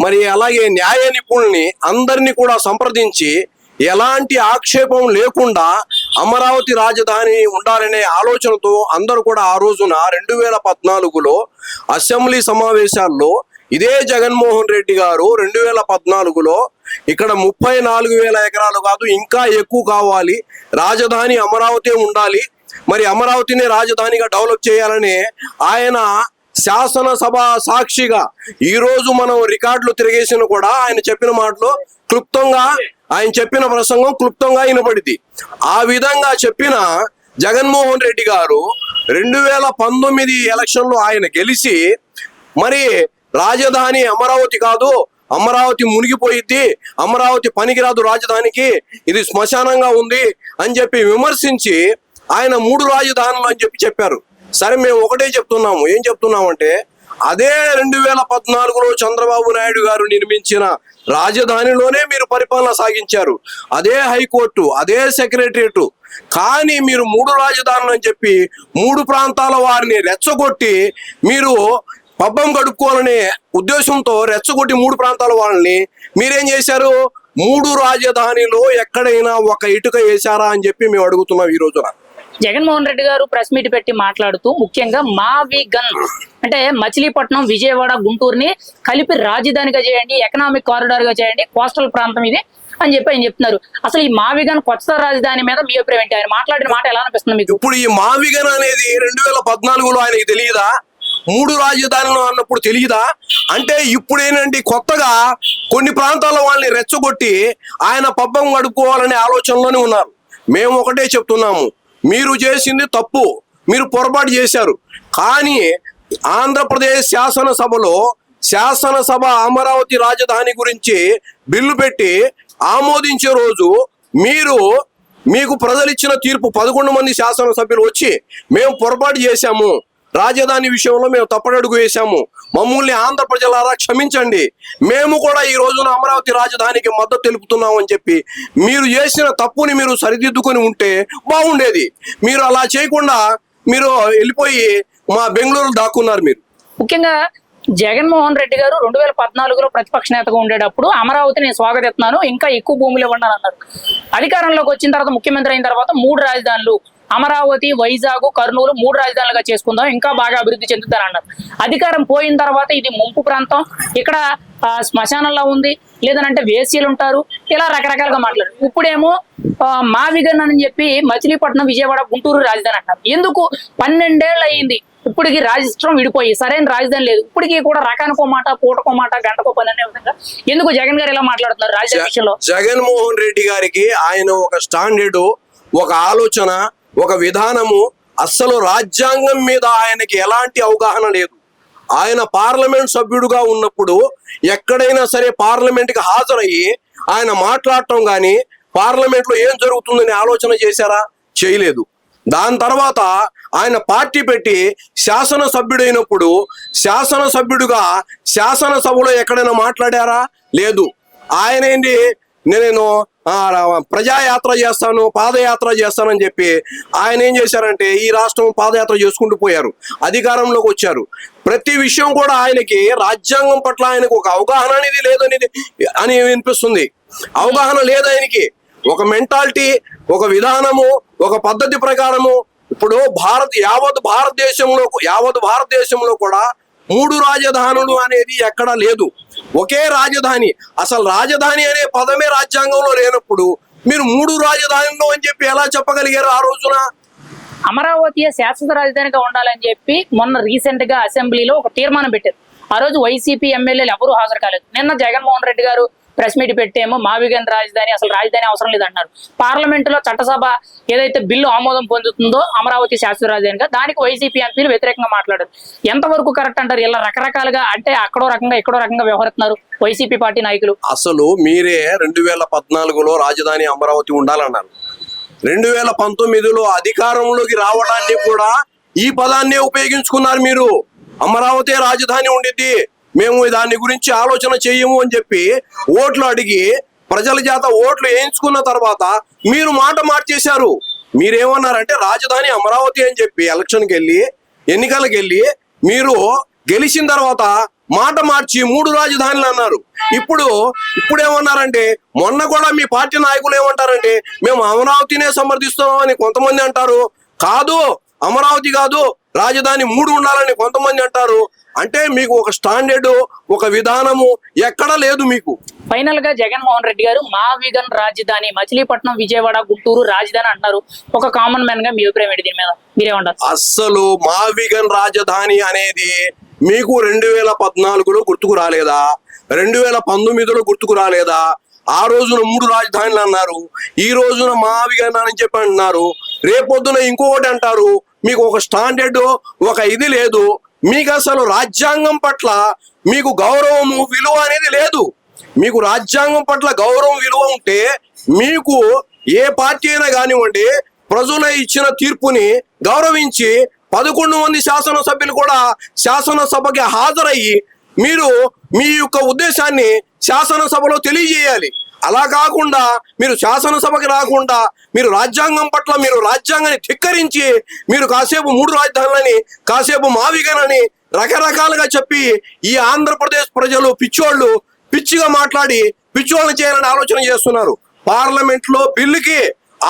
మరి అలాగే న్యాయ నిపుణుల్ని అందరినీ కూడా సంప్రదించి ఎలాంటి ఆక్షేపం లేకుండా అమరావతి రాజధాని ఉండాలనే ఆలోచనతో అందరూ కూడా ఆ రోజున 2014లో అసెంబ్లీ సమావేశాల్లో ఇదే జగన్మోహన్ రెడ్డి గారు 2014లో ఇక్కడ 34,000 ఎకరాలు కాదు ఇంకా ఎక్కువ కావాలి, రాజధాని అమరావతి ఉండాలి, మరి అమరావతిని రాజధానిగా డెవలప్ చేయాలని ఆయన శాసనసభ సాక్షిగా ఈ రోజు మనం రికార్డులు తిరిగేసిన కూడా ఆయన చెప్పిన మాటలు క్లుప్తంగా ఆయన చెప్పిన ప్రసంగం క్లుప్తంగా వినపడింది. ఆ విధంగా చెప్పిన జగన్మోహన్ రెడ్డి గారు 2019 ఎలక్షన్లో ఆయన గెలిచి మరి రాజధాని అమరావతి కాదు, అమరావతి మునిగిపోయిద్ది, అమరావతి పనికిరాదు రాజధానికి, ఇది శ్మశానంగా ఉంది అని చెప్పి విమర్శించి ఆయన 3 రాజధానులు అని చెప్పారు. సరే మేము ఒకటే చెప్తున్నాము, ఏం చెప్తున్నామంటే అదే 2014లో చంద్రబాబు నాయుడు గారు నిర్మించిన రాజధానిలోనే మీరు పరిపాలన సాగించారు, అదే హైకోర్టు, అదే సెక్రటరియట్, కానీ మీరు 3 రాజధానులు అని చెప్పి 3 ప్రాంతాల వారిని రెచ్చగొట్టి మీరు పబ్బం గడుపుకోవాలనే ఉద్దేశంతో రెచ్చగొట్టి 3 ప్రాంతాల వాళ్ళని మీరేం చేశారు? 3 రాజధానిలో ఎక్కడైనా ఒక ఇటుక వేశారా అని చెప్పి మేము అడుగుతున్నాం ఈ రోజున. జగన్మోహన్ రెడ్డి గారు ప్రెస్ మీట్ పెట్టి మాట్లాడుతూ ముఖ్యంగా మావిగన్ అంటే మచిలీపట్నం, విజయవాడ, గుంటూరుని కలిపి రాజధానిగా చేయండి, ఎకనామిక్ కారిడార్ గా చేయండి, కోస్టల్ ప్రాంతం ఇది అని చెప్పి ఆయన చెప్తున్నారు. అసలు ఈ మావిగన్ కొత్త రాజధాని మీద మీ అభిప్రాయం ఏంటి? ఆయన మాట్లాడిన మాట ఎలా అనిపిస్తుంది మీకు? ఇప్పుడు ఈ మావిగన్ అనేది 2014లో ఆయనకి తెలియదా? 3 రాజధానులు అన్నప్పుడు తెలియదా? అంటే ఇప్పుడేనండి కొత్తగా కొన్ని ప్రాంతాల వాళ్ళని రెచ్చగొట్టి ఆయన పబ్బం గడుపుకోవాలనే ఆలోచనలోనే ఉన్నారు. మేము ఒకటే చెప్తున్నాము, మీరు చేసింది తప్పు, మీరు పొరపాటు చేశారు. కానీ ఆంధ్రప్రదేశ్ శాసనసభ అమరావతి రాజధాని గురించి బిల్లు పెట్టి ఆమోదించే రోజు మీకు ప్రజలు ఇచ్చిన తీర్పు 11 మంది శాసనసభ్యులు వచ్చి మేము పొరపాటు చేశాము, రాజధాని విషయంలో మేము తప్పడడుగు వేశాము, మమ్మల్ని ఆంధ్ర ప్రజలారా క్షమించండి, మేము కూడా ఈ రోజున అమరావతి రాజధానికి మద్దతు తెలుపుతున్నాం అని చెప్పి మీరు చేసిన తప్పుని మీరు సరిదిద్దుకొని ఉంటే బాగుండేది. మీరు అలా చేయకుండా మీరు వెళ్ళిపోయి మా బెంగళూరు దాక్కున్నారు. మీరు ముఖ్యంగా జగన్మోహన్ రెడ్డి గారు 2014లో ప్రతిపక్ష నేతగా ఉండేటప్పుడు అమరావతిని నేను స్వాగతిస్తున్నాను, ఇంకా ఎక్కువ భూములు ఇవ్వండి అని అన్నారు. అధికారంలోకి వచ్చిన తర్వాత ముఖ్యమంత్రి అయిన తర్వాత 3 రాజధానులు అమరావతి, వైజాగ్, కర్నూలు 3 రాజధానులుగా చేసుకుందాం, ఇంకా బాగా అభివృద్ధి చెందుతారన్నారు. అధికారం పోయిన తర్వాత ఇది ముంపు ప్రాంతం, ఇక్కడ శ్మశానంలో ఉంది, లేదనంటే వేసీలు ఉంటారు, ఇలా రకరకాలుగా మాట్లాడారు. ఇప్పుడేమో మావిగన్ అని చెప్పి మచిలీపట్నం, విజయవాడ, గుంటూరు రాజధాని అంటారు. ఎందుకు? 12 ఏళ్ళు అయ్యింది ఇప్పటికి రాష్ట్రం విడిపోయి, సరైన రాజధాని లేదు. ఇప్పటికీ కూడా రకానికో మాట, పూటకో మాట, గంటకో పని అనే విధంగా ఎందుకు జగన్ గారు ఇలా మాట్లాడుతున్నారు రాజధాని విషయంలో? జగన్మోహన్ రెడ్డి గారికి ఆయన ఒక స్టాండర్డ్, ఒక ఆలోచన, ఒక విధానము, అస్సలు రాజ్యాంగం మీద ఆయనకి ఎలాంటి అవగాహన లేదు. ఆయన పార్లమెంట్ సభ్యుడుగా ఉన్నప్పుడు ఎక్కడైనా సరే పార్లమెంట్కి హాజరయ్యి ఆయన మాట్లాడటం కానీ పార్లమెంట్లో ఏం జరుగుతుందని ఆలోచన చేశారా? చేయలేదు. దాని తర్వాత ఆయన పార్టీ పెట్టి శాసనసభ్యుడైనప్పుడు శాసనసభ్యుడుగా శాసనసభలో ఎక్కడైనా మాట్లాడారా? లేదు. ఆయన ఏంటి, నేను ప్రజాయాత్ర చేస్తాను, పాదయాత్ర చేస్తానని చెప్పి ఆయన ఏం చేశారంటే ఈ రాష్ట్రం పాదయాత్ర చేసుకుంటూ పోయారు, అధికారంలోకి వచ్చారు. ప్రతి విషయం కూడా ఆయనకి రాజ్యాంగం పట్ల ఆయనకు ఒక అవగాహన అనేది లేదనేది అని వినిపిస్తుంది. అవగాహన లేదు ఆయనకి. ఒక మెంటాలిటీ, ఒక విధానము, ఒక పద్ధతి ప్రకారము ఇప్పుడు యావత్ భారతదేశంలో కూడా 3 రాజధానులు అనేది ఎక్కడా లేదు. ఒకే రాజధాని. అసలు రాజధాని అనే పదమే రాజ్యాంగంలో లేనప్పుడు మీరు 3 రాజధానులు అని చెప్పి ఎలా చెప్పగలిగారు ఆ రోజున? అమరావతి శాశ్వత రాజధానిగా ఉండాలని చెప్పి మొన్న రీసెంట్ గా అసెంబ్లీలో ఒక తీర్మానం పెట్టారు. ఆ రోజు వైసీపీ ఎమ్మెల్యేలు ఎవరూ హాజరు కాలేదు. నిన్న జగన్మోహన్ రెడ్డి గారు ప్రెస్ మీట్ పెట్టేమో మావిగన్ రాజధాని, అసలు రాజధాని అవసరం లేదంటున్నారు. పార్లమెంట్ లో చట్టసభ ఏదైతే బిల్లు ఆమోదం పొందుతుందో అమరావతి శాశ్వత రాజధానిగా, దానికి వైసీపీ ఎంపీలు వ్యతిరేకంగా మాట్లాడారు. ఎంతవరకు కరెక్ట్ అంటారు? ఇలా రకరకాలుగా అంటే అక్కడో రకంగా ఇక్కడో రకంగా వ్యవహరిస్తున్నారు వైసీపీ పార్టీ నాయకులు. అసలు మీరే 2014లో రాజధాని అమరావతి ఉండాలన్నారు. 2019లో అధికారంలోకి రావడాన్ని కూడా ఈ పదాన్నే ఉపయోగించుకున్నారు మీరు. అమరావతి రాజధాని ఉండిద్ది, మేము దాని గురించి ఆలోచన చేయము అని చెప్పి ఓట్లు అడిగి ప్రజల చేత ఓట్లు వేయించుకున్న తర్వాత మీరు మాట మార్చేశారు. మీరేమన్నారంటే రాజధాని అమరావతి అని చెప్పి ఎన్నికలకు వెళ్ళి మీరు గెలిచిన తర్వాత మాట మార్చి 3 రాజధానులు అన్నారు. ఇప్పుడేమన్నారంటే, మొన్న కూడా మీ పార్టీ నాయకులు ఏమంటారంటే మేము అమరావతినే సమర్థిస్తున్నామని కొంతమంది అంటారు. కాదు, అమరావతి కాదు, రాజధాని 3 ఉండాలని కొంతమంది అంటారు. అంటే మీకు ఒక స్టాండర్డ్, ఒక విధానము ఎక్కడా లేదు మీకు. ఫైనల్ గా జగన్మోహన్ రెడ్డి గారు మావిగన్ రాజధాని, మచిలీపట్నం, విజయవాడ, గుంటూరు రాజధాని అంటున్నారు. ఒక కామన్ మ్యాన్ గా మీ అభిప్రాయం ఏంటి దీని మీద? మీరేమంటారు? అస్సలు మావిగన్ రాజధాని అనేది మీకు 2014లో గుర్తుకు రాలేదా? 2019లో గుర్తుకు రాలేదా? ఆ రోజున 3 రాజధానులు అన్నారు, ఈ రోజున మావిగన్ అని చెప్పి అంటున్నారు, రేపొద్దున ఇంకొకటి అంటారు. మీకు ఒక స్టాండర్డ్, ఒక ఇది లేదు. మీకు అసలు రాజ్యాంగం పట్ల మీకు గౌరవము, విలువ అనేది లేదు. మీకు రాజ్యాంగం పట్ల గౌరవం, విలువ ఉంటే మీకు ఏ పార్టీ అయినా కానివ్వండి ప్రజలు ఇచ్చిన తీర్పుని గౌరవించి 11 మంది శాసనసభ్యులు కూడా శాసనసభకి హాజరయ్యి మీరు మీ యొక్క ఉద్దేశాన్ని శాసనసభలో తెలియజేయాలి. అలా కాకుండా మీరు శాసనసభకి రాకుండా మీరు రాజ్యాంగం పట్ల మీరు రాజ్యాంగాన్ని ధిక్కరించి మీరు కాసేపు 3 రాజధానులని, కాసేపు మావిగనని రకరకాలుగా చెప్పి ఈ ఆంధ్రప్రదేశ్ ప్రజలు పిచ్చిగా మాట్లాడి పిచ్చోళ్ళని చేయాలని ఆలోచన చేస్తున్నారు. పార్లమెంట్ లో బిల్లుకి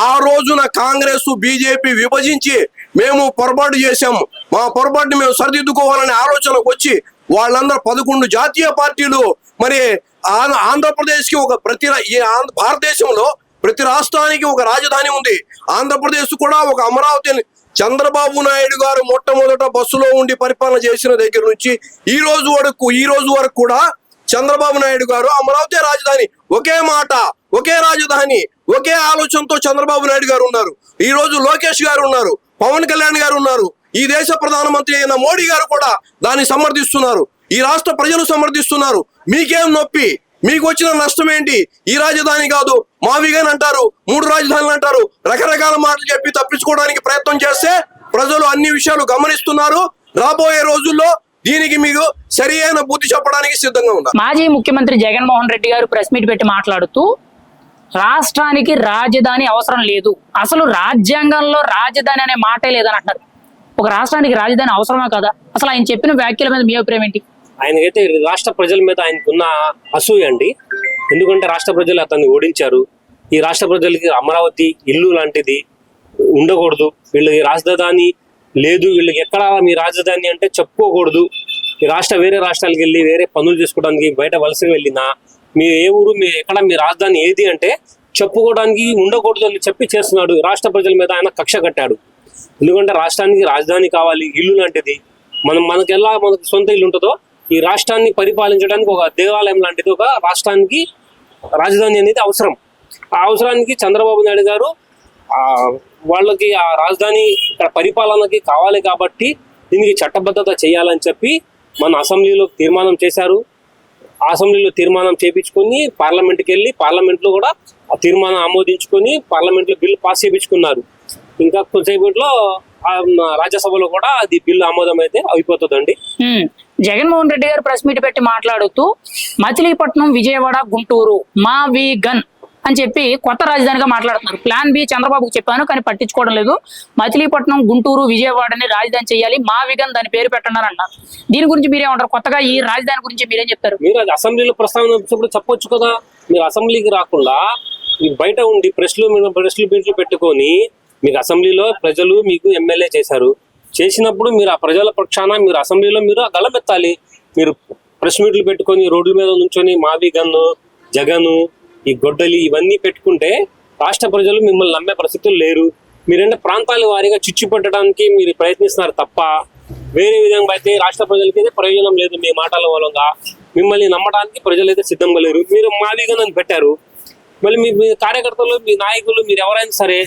ఆ రోజున కాంగ్రెస్, బీజేపీ విభజించి మేము పొరపాటు చేశాము, మా పొరపాటుని మేము సరిదిద్దుకోవాలనే ఆలోచనకు వచ్చి వాళ్ళందరూ 11 జాతీయ పార్టీలు మరి ఆంధ్రప్రదేశ్ కి భారతదేశంలో ప్రతి రాష్ట్రానికి ఒక రాజధాని ఉంది. ఆంధ్రప్రదేశ్ కూడా ఒక అమరావతి. చంద్రబాబు నాయుడు గారు మొట్టమొదట బస్సులో ఉండి పరిపాలన చేసిన దగ్గర నుంచి ఈ రోజు వరకు కూడా చంద్రబాబు నాయుడు గారు అమరావతి రాజధాని, ఒకే మాట, ఒకే రాజధాని, ఒకే ఆలోచనతో చంద్రబాబు నాయుడు గారు ఉన్నారు. ఈ రోజు లోకేష్ గారు ఉన్నారు, పవన్ కళ్యాణ్ గారు ఉన్నారు, ఈ దేశ ప్రధానమంత్రి అయిన మోడీ గారు కూడా దాన్ని సమర్థిస్తున్నారు. ఈ రాష్ట్ర ప్రజలు సమర్థిస్తున్నారు. మీకేం నొప్పి? మీకు వచ్చిన నష్టం ఏంటి? ఈ రాజధాని కాదు మావిగన్ అంటారు, 3 రాజధానులు అంటారు, రకరకాల మాటలు చెప్పి తప్పించుకోవడానికి ప్రయత్నం చేస్తే ప్రజలు అన్ని విషయాలు గమనిస్తున్నారు. రాబోయే రోజుల్లో దీనికి మీకు సరి అయిన బుద్ధి చెప్పడానికి సిద్ధంగా ఉన్నారు. మాజీ ముఖ్యమంత్రి జగన్మోహన్ రెడ్డి గారు ప్రెస్ మీట్ పెట్టి మాట్లాడుతూ రాష్ట్రానికి రాజధాని అవసరం లేదు, అసలు రాజ్యాంగంలో రాజధాని అనే మాటే లేదని అంటారు. ఒక రాష్ట్రానికి రాజధాని అవసరమా కదా? అసలు ఆయన చెప్పిన వ్యాఖ్యల మీద మీ అభిప్రాయం ఏంటి? ఆయనకైతే రాష్ట్ర ప్రజల మీద ఆయనకున్న అసూయ అండి. ఎందుకంటే రాష్ట్ర ప్రజలు అతన్ని ఓడించారు. ఈ రాష్ట్ర ప్రజలకి అమరావతి ఇల్లు లాంటిది ఉండకూడదు, వీళ్ళకి రాజధాని లేదు, వీళ్ళకి ఎక్కడ మీ రాజధాని అంటే చెప్పుకోకూడదు. ఈ వేరే రాష్ట్రాలకు వెళ్ళి వేరే పనులు చేసుకోవడానికి బయట వలసగా వెళ్ళినా మీ ఏ ఊరు, మీ ఎక్కడ మీ రాజధాని ఏది అంటే చెప్పుకోవడానికి ఉండకూడదు అని చెప్పి చేస్తున్నాడు. రాష్ట్ర ప్రజల మీద ఆయన కక్ష కట్టాడు. ఎందుకంటే రాష్ట్రానికి రాజధాని కావాలి, ఇల్లు లాంటిది. మనకు సొంత ఇల్లు ఉంటుందో ఈ రాష్ట్రాన్ని పరిపాలించడానికి ఒక దేవాలయం లాంటిది ఒక రాష్ట్రానికి రాజధాని అనేది అవసరం. ఆ అవసరానికి చంద్రబాబు నాయుడు గారు వాళ్ళకి ఆ రాజధాని ఇక్కడ పరిపాలనకి కావాలి కాబట్టి దీనికి చట్టబద్ధత చేయాలని చెప్పి మన అసెంబ్లీలో తీర్మానం చేశారు. అసెంబ్లీలో తీర్మానం చేపించుకొని పార్లమెంట్కి వెళ్ళి పార్లమెంట్లో కూడా ఆ తీర్మానం ఆమోదించుకొని పార్లమెంట్లో బిల్లు పాస్ చేయించుకున్నారు. ఇంకా కొంతసేపట్లో రాజ్యసభలో కూడా అది బిల్లు ఆమోదం అయితే అయిపోతుందండి. జగన్మోహన్ రెడ్డి గారు ప్రెస్ మీట్ పెట్టి మాట్లాడుతూ మచిలీపట్నం, విజయవాడ, గుంటూరు మావిగన్ అని చెప్పి కొత్త రాజధానిగా మాట్లాడుతున్నారు. ప్లాన్ బి చంద్రబాబుకు చెప్పాను కానీ పట్టించుకోవడం లేదు. మచిలీపట్నం, గుంటూరు, విజయవాడని రాజధాని చేయాలి, మావిగన్ దాని పేరు పెట్టండి అన్నారు. దీని గురించి మీరేమంటారు? కొత్తగా ఈ రాజధాని గురించి మీరేం చెప్తారు? మీరు అది అసెంబ్లీలో ప్రస్తావన చెప్పొచ్చు కదా. మీరు అసెంబ్లీకి రాకుండా మీరు బయట ఉండి ప్రెస్లు మీట్లు పెట్టుకొని మీకు అసెంబ్లీలో ప్రజలు మీకు ఎమ్మెల్యే చేసినప్పుడు మీరు ఆ ప్రజల పక్షాన మీరు అసెంబ్లీలో మీరు గళమెత్తాలి. మీరు ప్రెస్ మీట్లు పెట్టుకొని రోడ్ల మీద నుంచొని మావి గన్ను జగను ఈ గొడ్డలి ఇవన్నీ పెట్టుకుంటే రాష్ట్ర ప్రజలు మిమ్మల్ని నమ్మే పరిస్థితులు లేరు. మీరంటే ప్రాంతాల వారీగా చిచ్చు పెట్టడానికి మీరు ప్రయత్నిస్తున్నారు తప్ప వేరే విధంగా అయితే రాష్ట్ర ప్రజలకి అయితే ప్రయోజనం లేదు. మీ మాటల మూలంగా మిమ్మల్ని నమ్మడానికి ప్రజలు అయితే సిద్ధంగా లేరు. మీరు మాదిగా నన్ను పెట్టారు, మళ్ళీ మీ కార్యకర్తలు మీ నాయకులు మీరు ఎవరైనా సరే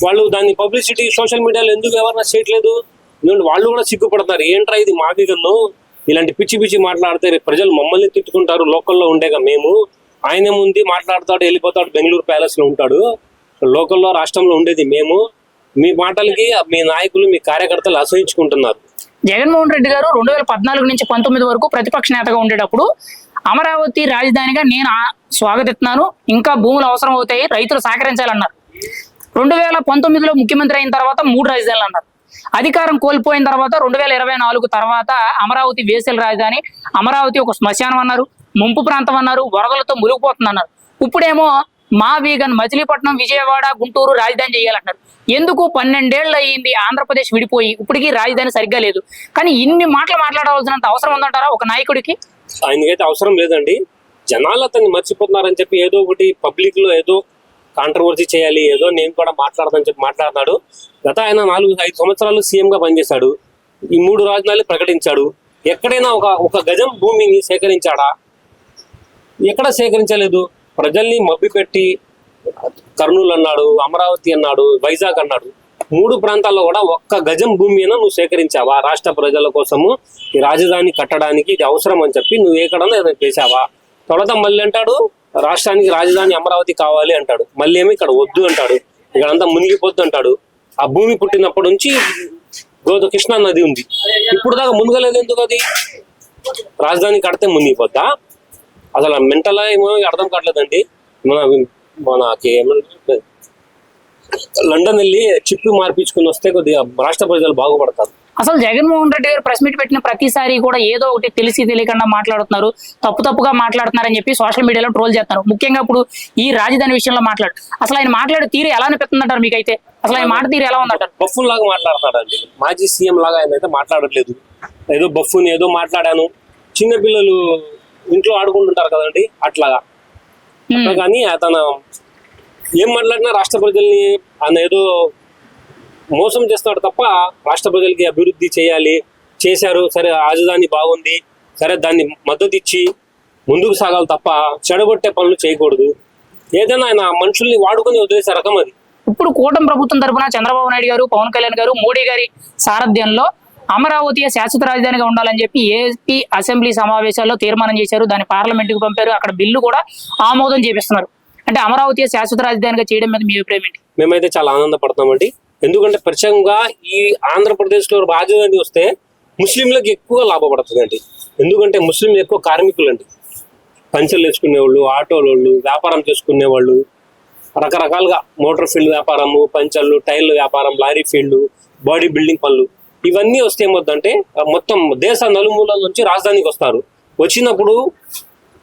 వాళ్ళు దాన్ని పబ్లిసిటీ సోషల్ మీడియాలో ఎందుకు ఎవరైనా చేయట్లేదు? ఎందుకంటే వాళ్ళు కూడా సిగ్గుపడతారు. ఏంట్రా ఇది మాదిగన్ను ఇలాంటి పిచ్చి పిచ్చి మాట్లాడితే రేపు ప్రజలు మమ్మల్ని తిట్టుకుంటారు. లోకల్లో ఉండేగా మేము, ఆయన ముందు మాట్లాడతాడు వెళ్ళిపోతాడు, బెంగళూరు ప్యాలెస్ లో ఉంటాడు. లోకల్లో రాష్ట్రంలో ఉండేది మేము. మీ మాటలకి మీ నాయకులు మీ కార్యకర్తలు అసహించుకుంటున్నారు. జగన్మోహన్ రెడ్డి గారు 2014 నుంచి 19 వరకు ప్రతిపక్ష నేతగా ఉండేటప్పుడు అమరావతి రాజధానిగా నేను స్వాగతిస్తున్నాను, ఇంకా భూములు అవసరం అవుతాయి, రైతులు సహకరించాలన్నారు. 2019లో ముఖ్యమంత్రి అయిన తర్వాత 3 రాజధానులు అన్నారు. అధికారం కోల్పోయిన తర్వాత 2024 తర్వాత అమరావతి వేసల రాజధాని, అమరావతి ఒక శ్మశానం అన్నారు, ముంపు ప్రాంతం అన్నారు, వరదలతో మునిగిపోతుందన్నారు. ఇప్పుడేమో మా వీగన్ మచిలీపట్నం, విజయవాడ, గుంటూరు రాజధాని చేయాలంటారు. ఎందుకు? 12 ఏళ్ళు అయ్యింది ఆంధ్రప్రదేశ్ విడిపోయి, ఇప్పటికీ రాజధాని సరిగ్గా లేదు. కానీ ఇన్ని మాటలు మాట్లాడవలసినంత అవసరం ఉందంటారా ఒక నాయకుడికి? ఆయనకైతే అవసరం లేదండి. జనాలు అతన్ని మర్చిపోతున్నారని చెప్పి ఏదో ఒకటి పబ్లిక్ లో ఏదో కాంట్రవర్సీ చేయాలి, ఏదో నేను కూడా మాట్లాడదని చెప్పి మాట్లాడుతున్నాడు. గత ఆయన 4-5 సంవత్సరాలు సీఎం గా పనిచేశాడు. ఈ 3 రాజధానులు ప్రకటించాడు. ఎక్కడైనా ఒక గజం భూమిని సేకరించాడా? ఎక్కడ సేకరించలేదు. ప్రజల్ని మభ్యపెట్టి కర్నూలు అన్నాడు, అమరావతి అన్నాడు, వైజాగ్ అన్నాడు. 3 ప్రాంతాల్లో కూడా ఒక్క గజం భూమి అయినా నువ్వు సేకరించావా? రాష్ట్ర ప్రజల కోసము ఈ రాజధాని కట్టడానికి ఇది అవసరం అని చెప్పి నువ్వు ఎక్కడన్నా ఏదైనా చేసావా? తర్వాత మళ్ళీ అంటాడు రాష్ట్రానికి రాజధాని అమరావతి కావాలి అంటాడు. మళ్ళీ ఏమో ఇక్కడ వద్దు అంటాడు, ఇక్కడంతా మునిగిపోద్దు అంటాడు. ఆ భూమి పుట్టినప్పటి నుంచి కృష్ణా నది ఉంది, ఇప్పుడు దాకా మునగలేదు. ఎందుకు? అది రాజధాని కడితే మునిగిపోద్దా? అసలు మెంటల్ ఏమో అర్థం కావట్లేదండి. మనకి ఏమంటే లండన్ వెళ్ళి చిప్పు మార్పించుకుని వస్తే కొద్దిగా రాష్ట్ర ప్రజలు బాగుపడతారు. అసలు జగన్మోహన్ రెడ్డి గారు ప్రెస్ మీట్ పెట్టిన ప్రతిసారి కూడా ఏదో ఒకటి తెలిసి తెలియకుండా మాట్లాడుతున్నారు, తప్పుగా మాట్లాడుతున్నారని చెప్పి సోషల్ మీడియాలో ట్రోల్ చేస్తున్నారు. ముఖ్యంగా ఇప్పుడు ఈ రాజధాని విషయంలో అసలు ఆయన మాట్లాడే తీరు ఎలా అనిపిస్తుందంటారు మీకైతే? అసలు ఆయన మాట తీరు ఎలా ఉందంటారు? బఫ్ఫున్ లాగా మాట్లాడతాడండి. మాజీ సీఎం లాగా ఆయన అయితే మాట్లాడట్లేదు. ఏదో బఫ్ఫున్ ఏదో మాట్లాడాను, చిన్నపిల్లలు ఇంట్లో ఆడుకుంటుంటారు కదండి అట్లాగా. కానీ అతను ఏం మాట్లాడినా రాష్ట్ర ప్రజల్ని ఆయన ఏదో మోసం చేస్తాడు తప్ప రాష్ట్ర ప్రజలకి అభివృద్ధి చేశారు, సరే రాజధాని బాగుంది, సరే దాన్ని మద్దతు ఇచ్చి ముందుకు సాగాలి తప్ప చెడగొట్టే పనులు చేయకూడదు. ఏదైనా ఆయన మనుషుల్ని వాడుకొని వదిలేసే రకం అది. ఇప్పుడు కూటమి ప్రభుత్వం తరఫున చంద్రబాబు నాయుడు గారు, పవన్ కళ్యాణ్ గారు, మోడీ గారి సారథ్యంలో అమరావతి శాశ్వత రాజధానిగా ఉండాలని చెప్పి ఏపీ అసెంబ్లీ సమావేశాల్లో తీర్మానం చేశారు. దాన్ని పార్లమెంట్ కు పంపారు. అక్కడ బిల్లు కూడా ఆమోదం చేపిస్తున్నారు. అంటే అమరావతి శాశ్వత రాజధానిగా చేయడం మీద మీ అభిప్రాయం ఏంటి? మేమైతే చాలా ఆనందపడతామండి. ఎందుకంటే ప్రత్యేకంగా ఈ ఆంధ్రప్రదేశ్ లో రాజధాని వస్తే ముస్లింలకు ఎక్కువ లాభపడుతుందండి. ఎందుకంటే ముస్లింలు ఎక్కువ కార్మికులు అండి, పంచలు వేసుకునేవాళ్ళు, ఆటోలోళ్ళు, వ్యాపారం చేసుకునేవాళ్ళు, రకరకాలుగా మోటార్ ఫీల్డ్ వ్యాపారము, పంచళ్ళు, టైర్ల వ్యాపారం, లారీ ఫీల్డ్, బాడీ బిల్డింగ్ పనులు, ఇవన్నీ వస్తే ఏమవుతుందంటే మొత్తం దేశ నలుమూలల నుంచి రాజధానికి వస్తారు. వచ్చినప్పుడు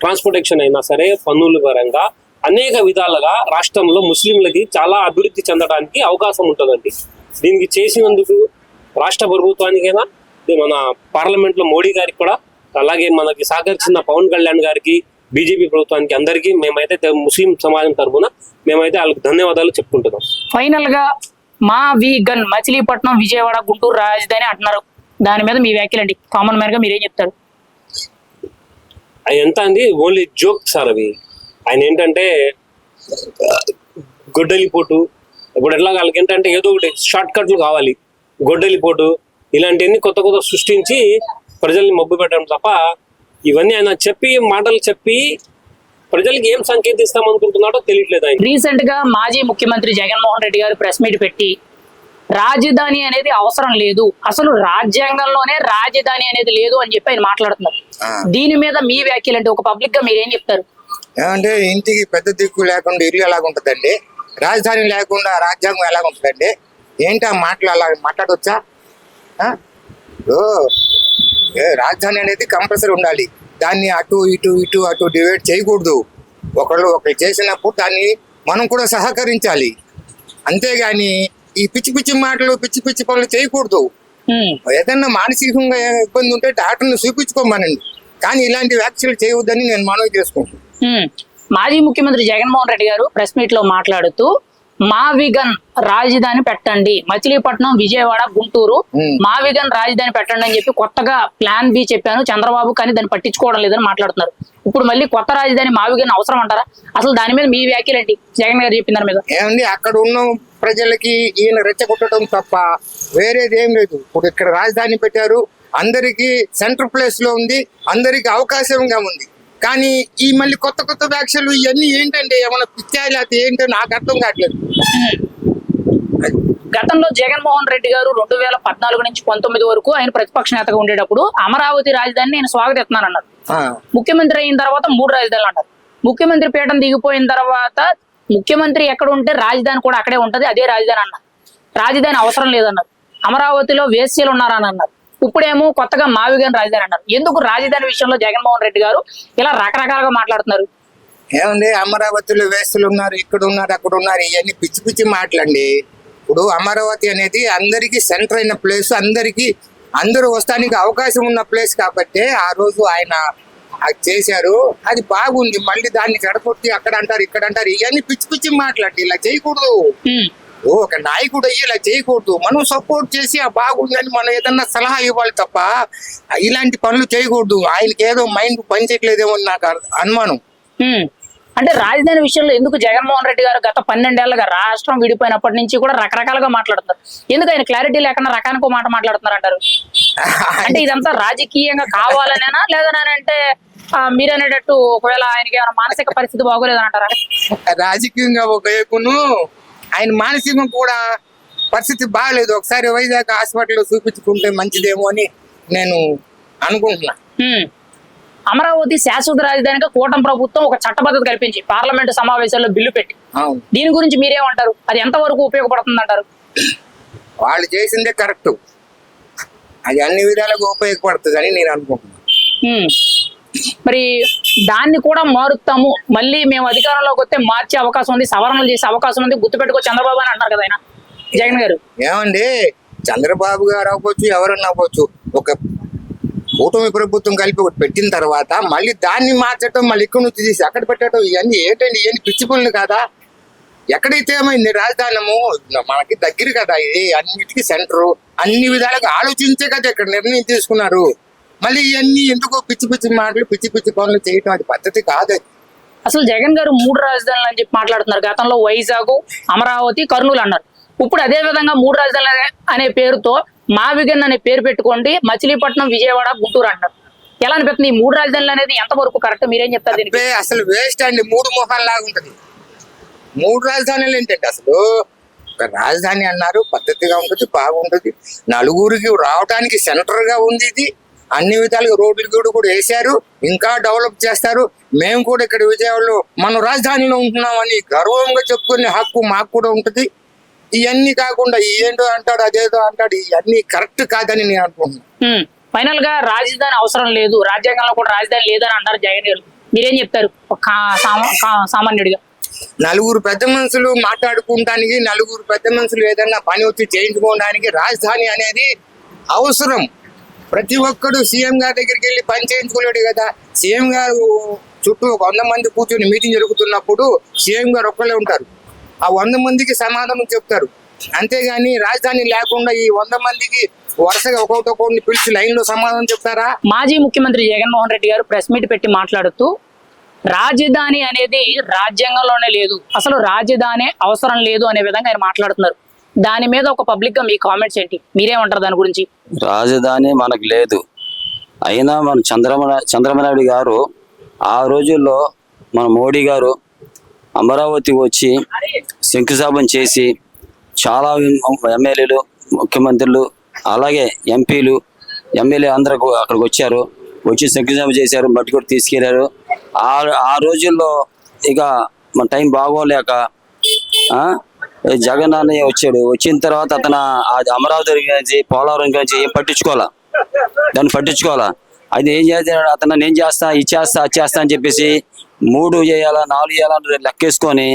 ట్రాన్స్పోర్టేషన్ అయినా సరే పన్నుల పరంగా అనేక విధాలుగా రాష్ట్రంలో ముస్లింలకి చాలా అభివృద్ధి చెందడానికి అవకాశం ఉంటుందండి. దీనికి చేసినందుకు రాష్ట్ర ప్రభుత్వానికైనా, మన పార్లమెంట్లో మోడీ గారికి కూడా, అలాగే మనకి సహకరించిన పవన్ కళ్యాణ్ గారికి, బీజేపీ ప్రభుత్వానికి, అందరికీ మేమైతే ముస్లిం సమాజం తరఫున మేమైతే వాళ్ళకి ధన్యవాదాలు చెప్పుకుంటున్నాం. ఫైనల్ గా మా వీగన్ మచిలీపట్నం, విజయవాడ, గుంటూరు రాజధాని అంటున్నారు. దాని మీద మీ వ్యాఖ్యలండి. కామన్ మ్యాన్ గా మీరేం చెప్తారు? అవి ఎంత అండి, ఓన్లీ జోక్ సార్ అవి. ఆయన ఏంటంటే గొడ్డలిపోటు, ఇప్పుడు ఎట్లా వాళ్ళకి ఏంటంటే ఏదో ఒకటి షార్ట్ కట్లు కావాలి. గొడ్డలిపోటు ఇలాంటివన్నీ కొత్త సృష్టించి ప్రజల్ని మబ్బు పెట్టడం తప్ప ఇవన్నీ ఆయన మాటలు చెప్పి ప్రజలకి ఏం సంకేతిస్తాం అనుకుంటున్నాడో తెలియట్లేదు. ఆయన రీసెంట్ గా మాజీ ముఖ్యమంత్రి జగన్మోహన్ రెడ్డి గారు ప్రెస్ మీట్ పెట్టి రాజధాని అనేది అవసరం లేదు, అసలు రాజ్యాంగంలోనే రాజధాని అనేది లేదు అని చెప్పి ఆయన మాట్లాడుతున్నారు. దీని మీద మీ వ్యాఖ్యలు అంటే ఒక పబ్లిక్ గా మీరేం చెప్తారు? ఏమంటే ఇంటికి పెద్ద దిక్కు లేకుండా ఇల్లు ఎలాగుంటుందండి, రాజధాని లేకుండా రాజ్యాంగం ఎలాగుంటుందండి? ఏంటి ఆ మాటలు అలా మాట్లాడవచ్చా? రాజధాని అనేది కంపల్సరీ ఉండాలి. దాన్ని అటు ఇటు డివైడ్ చేయకూడదు. ఒకళ్ళు చేసినప్పుడు దాన్ని మనం కూడా సహకరించాలి. అంతేగాని ఈ పిచ్చి మాటలు, పిచ్చి పనులు చేయకూడదు. ఏదన్నా మానసికంగా ఇబ్బంది ఉంటే డాక్టర్ని చూపించుకోమనండి. కానీ ఇలాంటి వ్యాఖ్యలు చేయవద్దని నేను మనవి చేసుకుంటున్నాను. మాజీ ముఖ్యమంత్రి జగన్మోహన్ రెడ్డి గారు ప్రెస్ మీట్ లో మాట్లాడుతూ మావిగన్ రాజధాని పెట్టండి, మచిలీపట్నం, విజయవాడ, గుంటూరు మావిగన్ రాజధాని పెట్టండి అని చెప్పి కొత్తగా ప్లాన్ బి చెప్పాను చంద్రబాబు, కానీ దాన్ని పట్టించుకోవడం లేదని మాట్లాడుతున్నారు. ఇప్పుడు మళ్ళీ కొత్త రాజధాని మావిగన్ అవసరం అంటారా? అసలు దాని మీద మీ వ్యాఖ్యలు ఏంటి? జగన్ గారు చెప్పిన దాని మీద ఏమండి, అక్కడ ఉన్న ప్రజలకి ఈయన రెచ్చగొట్టడం తప్ప వేరేది ఏం లేదు. ఇప్పుడు ఇక్కడ రాజధాని పెట్టారు, అందరికి సెంటర్ ప్లేస్ లో ఉంది, అందరికి అవకాశంగా ఉంది. కానీ ఈ మళ్ళీ కొత్త కొత్త వ్యాఖ్యలు ఇవన్నీ ఏంటంటే ఏమైనా పిచ్చాయి లేకపోతే ఏంటో నాకు అర్థం కావట్లేదు. గతంలో జగన్మోహన్ రెడ్డి గారు 2014 నుంచి 19 వరకు ఆయన ప్రతిపక్ష నేతగా ఉండేటప్పుడు అమరావతి రాజధానిని నేను స్వాగతిస్తున్నానన్నారు. ముఖ్యమంత్రి అయిన తర్వాత 3 రాజధానులు అన్నారు. ముఖ్యమంత్రి పీఠం దిగిపోయిన తర్వాత ముఖ్యమంత్రి ఎక్కడ ఉంటే రాజధాని కూడా అక్కడే ఉంటది, అదే రాజధాని అన్నారు. రాజధాని అవసరం లేదన్నారు. అమరావతిలో వేశ్యలు ఉన్నారని అన్నారు. ఇప్పుడేమో కొత్తగా మావిగన్ రాజధాని అన్నారు. ఎందుకు రాజధాని విషయంలో జగన్మోహన్ రెడ్డి గారు ఇలా రకరకాలుగా మాట్లాడుతున్నారు? ఏమండి, అమరావతిలో వేస్తులు ఉన్నారు, ఇక్కడ ఉన్నారు, అక్కడ ఉన్నారు, ఇవన్నీ పిచ్చి పిచ్చి మాటలండి. ఇప్పుడు అమరావతి అనేది అందరికీ సెంటర్ అయిన ప్లేస్, అందరూ వస్తానికి అవకాశం ఉన్న ప్లేస్ కాబట్టి ఆ రోజు ఆయన అది చేశారు, అది బాగుంది. మళ్ళీ దాన్ని చెడగొట్టి అక్కడ అంటారు, ఇక్కడ అంటారు, ఇవన్నీ పిచ్చి పిచ్చి మాట్లాడి ఇలా చేయకూడదు. ఒక నాయకుడు అయ్యి ఇలా చేయకూడదు. మనం సపోర్ట్ చేసి ఆ బాగుందని మనం ఏదన్నా సలహా ఇవ్వాలి తప్ప ఇలాంటి పనులు చేయకూడదు. ఆయనకి ఏదో మైండ్ పనిచేయట్లేదేమో నాకు అనుమానం. అంటే రాజధాని విషయంలో ఎందుకు జగన్మోహన్ రెడ్డి గారు గత 12 ఏళ్లుగా రాష్ట్రం విడిపోయినప్పటి నుంచి కూడా రకరకాలుగా మాట్లాడుతున్నారు? ఎందుకు ఆయన క్లారిటీ లేకుండా రకానికో మాట మాట్లాడుతున్నారు అంటారు? అంటే ఇదంతా రాజకీయంగా కావాలనేనా, లేదనంటే మీరు అనేటట్టు ఒకవేళ ఆయనకి ఏమైనా మానసిక పరిస్థితి బాగోలేదని అంటారా? రాజకీయంగా ఒకవైపును ఆయన మానసికం కూడా పరిస్థితి బాగలేదు. ఒకసారి వైజాగ్ హాస్పిటల్లో చూపించుకుంటే మంచిదేమో అని నేను అనుకుంటున్నా. అమరావతి శాశ్వత రాజధానిగా కూటమి ప్రభుత్వం ఒక చట్టబద్ధత కల్పించి పార్లమెంటు సమావేశాల్లో బిల్లు పెట్టి, దీని గురించి మీరేమంటారు? అది ఎంతవరకు ఉపయోగపడుతుంది అంటారు? వాళ్ళు చేసిందే కరెక్ట్, అది అన్ని విధాలుగా ఉపయోగపడుతుంది అని నేను అనుకుంటున్నాను. మరి దాన్ని కూడా మారుస్తాము, మళ్ళీ మేము అధికారంలోకి వస్తే మార్చే అవకాశం ఉంది, సవరణలు చేసే అవకాశం ఉంది, గుర్తుపెట్టుకో చంద్రబాబు అని అంటారు కదా ఆయన జగన్ గారు. ఏమండి, చంద్రబాబు గారు అవ్వచ్చు, ఎవరన్నా అవ్వచ్చు, ఒక కూటమి ప్రభుత్వం కలిపి ఒకటి పెట్టిన తర్వాత మళ్ళీ దాన్ని మార్చడం, మళ్ళీ ఇక్కడ నుంచి తీసి అక్కడ పెట్టడం, ఇవన్నీ ఏంటండి? ఇవన్నీ పిచ్చి పనులు కాదా? ఎక్కడైతే ఏమైంది, రాజధానము మనకి దగ్గర కదా, ఇది అన్నిటికీ సెంటరు, అన్ని విధాలుగా ఆలోచించే కదా ఇక్కడ నిర్ణయం తీసుకున్నారు. మళ్ళీ ఇవన్నీ ఎందుకో పిచ్చి పిచ్చి మాటలు, పిచ్చి పిచ్చి పనులు చేయటం అది పద్ధతి కాదు. అసలు జగన్ గారు 3 రాజధానులు అని చెప్పి మాట్లాడుతున్నారు. గతంలో వైజాగ్, అమరావతి, కర్నూలు అన్నారు. ఇప్పుడు అదే విధంగా 3 రాజధానులు అనే పేరుతో మావిగన్ అనే పేరు పెట్టుకోండి, మచిలీపట్నం, విజయవాడ, గుంటూరు అంటారు. ఎలా అనిపిస్తుంది ఈ 3 రాజధానులు అనేది ఎంతవరకు కరెక్ట్? మీరేం చెప్తారు దీనికి? అసలు వేస్ట్ అండి, 3 మొహాలు లాగా ఉంటది. 3 రాజధానులు ఏంటంటే అసలు ఒక రాజధాని అన్నారు, పద్ధతిగా ఉంటుంది, బాగుంటుంది, నలుగురికి రావడానికి సెంటర్ గా ఉంది. ఇది అన్ని విధాలుగా రోడ్లు కూడా వేశారు, ఇంకా డెవలప్ చేస్తారు. మేము కూడా ఇక్కడ విజయవాడలో మనం రాజధానిలో ఉంటున్నామని గర్వంగా చెప్పుకునే హక్కు మాకు కూడా ఉంటుంది. ఇవన్నీ కాకుండా ఏంటో అంటాడు, అదేదో అంటాడు, ఇవన్నీ కరెక్ట్ కాదని నేను అనుకుంటున్నాను. ఫైనల్ గా రాజధాని అవసరం లేదు, రాజ్యాంగంలో కూడా రాజధాని లేదని అంటారు జగన్ గారు. మీరేం చెప్తారు సామాన్యుడిగా? నలుగురు పెద్ద మనుషులు మాట్లాడుకోవడానికి, నలుగురు పెద్ద మనుషులు ఏదన్నా పని వచ్చి చేయించుకోవడానికి రాజధాని అనేది అవసరం. ప్రతి ఒక్కడు సీఎం గారి దగ్గరికి వెళ్ళి పని చేయించుకోలేడు కదా. సీఎం గారు చుట్టూ 100 మంది కూర్చొని మీటింగ్ జరుగుతున్నప్పుడు సీఎం గారు ఒక్కళ్ళే ఉంటారు, ఆ 100 మందికి సమాధానం చెప్తారు. అంతేగాని రాజధాని లేకుండా ఈ 100 మందికి వరుసగా ఒక్కొక్కరిని పిలిచి లైన్ లో సమాధానం చెప్తారా? మాజీ ముఖ్యమంత్రి జగన్మోహన్ రెడ్డి గారు ప్రెస్ మీట్ పెట్టి మాట్లాడుతూ రాజధాని అనేది రాజ్యాంగంలోనే లేదు, అసలు రాజధాని అవసరం లేదు అనే విధంగా ఆయన మాట్లాడుతున్నారు. దాని మీద ఒక పబ్లిక్ గా మీ కామెంట్స్ ఏంటి? మీరేమంటారు దాని గురించి? రాజధాని మనకు లేదు, అయినా మన చంద్రబాబు గారు ఆ రోజుల్లో మన మోడీ గారు అమరావతికి వచ్చి శంకుస్థాపన చేసి చాలా ఎమ్మెల్యేలు, ముఖ్యమంత్రులు, అలాగే ఎంపీలు, ఎమ్మెల్యే అందరూ అక్కడికి వచ్చారు, వచ్చి శంకుస్థాపన చేశారు, మట్టి కూడా తీసుకెళ్లారు. ఆ రోజుల్లో ఇక మన టైం బాగోలేక జగన్ అన్నయ్య వచ్చాడు. వచ్చిన తర్వాత అతను అమరావతి గురించి, పోలవరం గురించి ఏం దాన్ని పట్టించుకోవాలా. అది ఏం చేస్తాడు, అతను నేను చేస్తా, ఇది చేస్తా, అది చేస్తా అని చెప్పేసి 3 చేయాలా 4 చేయాలని లెక్కేసుకొని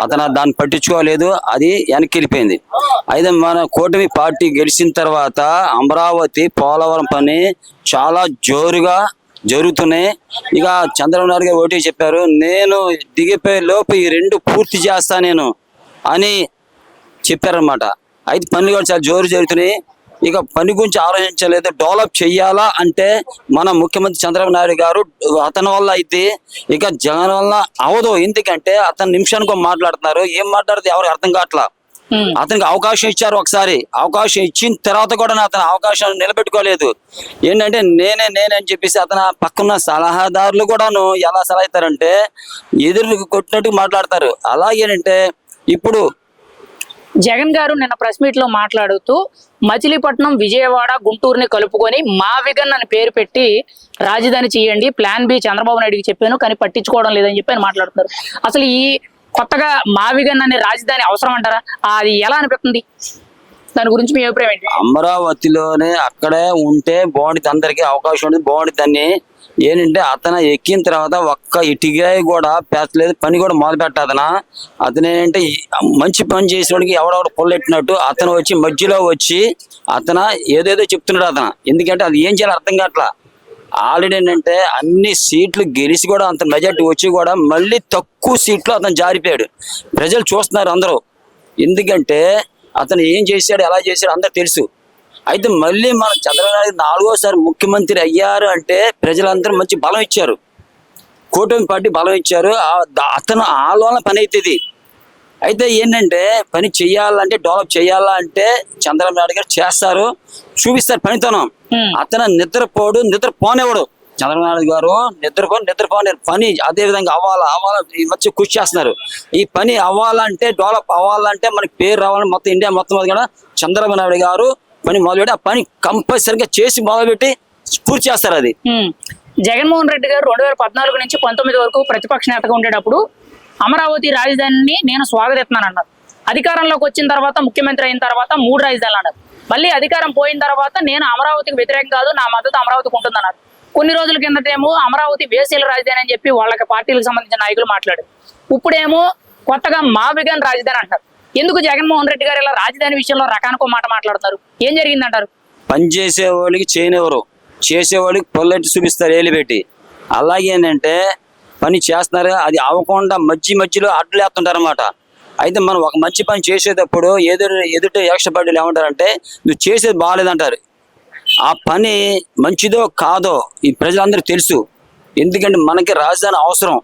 అతను దాన్ని పట్టించుకోలేదు. అది వెనక్కి వెళ్ళిపోయింది. అయితే మన కూటమి పార్టీ గెలిచిన తర్వాత అమరావతి, పోలవరం పని చాలా జోరుగా జరుగుతున్నాయి. ఇక చంద్రబాబు నాయుడు గారు ఒకటి చెప్పారు, నేను దిగిపోయే లోపు ఈ 2 పూర్తి చేస్తా నేను అని చెప్పారనమాట. అయితే పనులు కూడా చాలా జోరు జరుగుతున్నాయి. ఇక పని గురించి ఆలోచించలేదు. డెవలప్ చెయ్యాలా అంటే మన ముఖ్యమంత్రి చంద్రబాబు నాయుడు గారు అతని వల్ల అయితే ఇక జగన్ వల్ల అవదు. ఎందుకంటే అతను నిమిషానికి మాట్లాడుతున్నారు, ఏం మాట్లాడితే ఎవరికి అర్థం కావట్లా. అతనికి అవకాశం ఇచ్చారు, ఒకసారి అవకాశం ఇచ్చిన తర్వాత కూడా అతను అవకాశం నిలబెట్టుకోలేదు. ఏంటంటే నేనే అని చెప్పేసి అతను పక్కన సలహాదారులు కూడాను ఎలా సలహా ఇస్తారంటే ఎదురు కొట్టినట్టు మాట్లాడతారు. అలాగేనంటే ఇప్పుడు జగన్ గారు నిన్న ప్రెస్ మీట్ లో మాట్లాడుతూ మచిలీపట్నం, విజయవాడ, గుంటూరుని కలుపుకొని మావిగన్ అని పేరు పెట్టి రాజధాని చేయండి, ప్లాన్ బి చంద్రబాబు నాయుడుకి చెప్పాను కానీ పట్టించుకోవడం లేదని చెప్పి ఆయన మాట్లాడుతున్నారు. అసలు ఈ కొత్తగా మావిగన్ అనే రాజధాని అవసరం అంటారా? అది ఎలా అనిపిస్తుంది? దాని గురించి మీ అభిప్రాయం ఏంటి? అమరావతిలోనే అక్కడే ఉంటే బాగుంటుంది, అందరికీ అవకాశం ఉంటుంది, బాగుంటుందని. ఏంటంటే అతను ఎక్కిన తర్వాత ఒక్క ఇటుక కూడా పెట్టలేదు, పని కూడా మొదలు పెట్టాదనా. అతను ఏంటంటే మంచి పని చేసేవాడికి ఎవడెవడ పొల్లెట్టినట్టు అతను వచ్చి మధ్యలో వచ్చి అతను ఏదేదో చెప్తున్నాడు అతను. ఎందుకంటే అది ఏం చేయాలో అర్థం కావట్లా. ఆల్రెడీ ఏంటంటే అన్ని సీట్లు గెలిచి కూడా అంత మెజార్టీ వచ్చి కూడా మళ్ళీ తక్కువ సీట్లు అతను జారిపోయాడు. ప్రజలు చూస్తున్నారు అందరూ, ఎందుకంటే అతను ఏం చేశాడు, ఎలా చేశాడు అందరూ తెలుసు. అయితే మళ్ళీ మన చంద్రబాబు నాయుడు 4వ ముఖ్యమంత్రి అయ్యారు అంటే ప్రజలందరూ మంచి బలం ఇచ్చారు, కూటమి పార్టీ బలం ఇచ్చారు. అతను ఆలోచన పని అవుతుంది. అయితే ఏంటంటే పని చెయ్యాలంటే, డెవలప్ చేయాలా అంటే చంద్రబాబు నాయుడు గారు చేస్తారు, చూపిస్తారు పనితనం. అతను నిద్రపోనివ్వడు. చంద్రబాబు నాయుడు గారు నిద్రపోని పని అదే విధంగా అవ్వాలా వచ్చి కృషి చేస్తున్నారు. ఈ పని అవ్వాలంటే, డెవలప్ అవ్వాలంటే, మనకి పేరు రావాలని మొత్తం ఇండియా మొత్తం కూడా చంద్రబాబు నాయుడు గారు పని మొదలుపెట్టి ఆ పని కంపల్సరిగా చేసి మొదలుపెట్టి పూర్తి చేస్తారు. అది జగన్మోహన్ రెడ్డి గారు 2014 నుంచి 19 వరకు ప్రతిపక్ష నేతగా ఉండేటప్పుడు అమరావతి రాజధానిని నేను స్వాగతిస్తున్నానన్నారు. అధికారంలోకి వచ్చిన తర్వాత, ముఖ్యమంత్రి అయిన తర్వాత 3 రాజధానులు అన్నారు. మళ్ళీ అధికారం పోయిన తర్వాత నేను అమరావతికి వ్యతిరేకం కాదు, నా మద్దతు అమరావతికి ఉంటుందన్నారు. కొన్ని రోజుల కిందటేమో అమరావతి బేసీల రాజధాని అని చెప్పి వాళ్ళకి పార్టీలకు సంబంధించిన నాయకులు మాట్లాడారు. ఇప్పుడేమో కొత్తగా మావిగన్ రాజధాని అంటారు. ఎందుకు జగన్మోహన్ రెడ్డి గారు ఇలా రాజధాని విషయంలో రకానికో మాట మాట్లాడుతున్నారు? ఏం జరిగిందంటారు? పని చేసే వాళ్ళకి చేయనివ్వరు, చేసేవాళ్ళకి పొల్లెట్టి చూపిస్తారు ఏలు పెట్టి. అలాగే ఏంటంటే పని చేస్తున్నారు, అది అవ్వకుండా మధ్యలో అడ్డులు వేస్తుంటారు అన్నమాట. అయితే మనం ఒక మంచి పని చేసేటప్పుడు ఎదుట ఎక్స్ట్రా పార్టీలు ఏమంటారంటే నువ్వు చేసేది బాగాలేదంటారు. ఆ పని మంచిదో కాదో ఈ ప్రజలందరికీ తెలుసు. ఎందుకంటే మనకి రాజధాని అవసరం.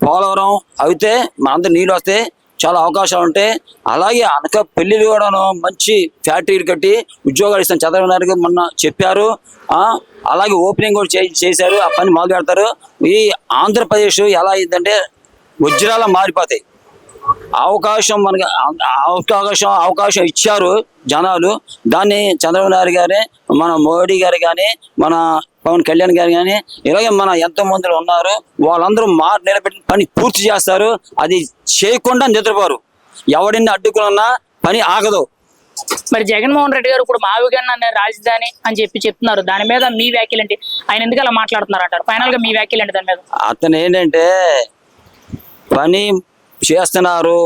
పోలవరం అయితే మనందరూ నీళ్ళు వస్తే చాలా అవకాశాలు ఉంటాయి. అలాగే అనకాపల్లిలో కూడాను మంచి ఫ్యాక్టరీలు కట్టి ఉద్యోగాలు ఇస్తాను చంద్రబాబు నాయుడు గారు మొన్న చెప్పారు. అలాగే ఓపెనింగ్ కూడా చేశారు, ఆ పని మొదలు పెడతారు. ఈ ఆంధ్రప్రదేశ్ ఎలా అయిందంటే వజ్రాల మారిపోతాయి. మనకి అవకాశం ఇచ్చారు జనాలు. దాన్ని చంద్రబాబు నాయుడు గారి, మన మోడీ గారు కానీ, మన పవన్ కళ్యాణ్ గారు కానీ, ఇలాగే మన ఎంతో మంది ఉన్నారు, వాళ్ళందరూ మాట నిలబెట్టి పని పూర్తి చేస్తారు. అది చేయకుండా నిద్రపోరు. ఎవడిని అడ్డుకున్నా పని ఆగదు. మరి జగన్మోహన్ రెడ్డి గారు ఇప్పుడు మావిగన్ అనే రాజధాని అని చెప్తున్నారు. దాని మీద మీ వ్యాఖ్యలు ఏంటి? ఆయన ఎందుకు అలా మాట్లాడుతున్నారు అంటారు? ఫైనల్ గా మీ వ్యాఖ్యలు ఏంటి దాని మీద? అతను ఏంటంటే పని చేస్తున్నారు,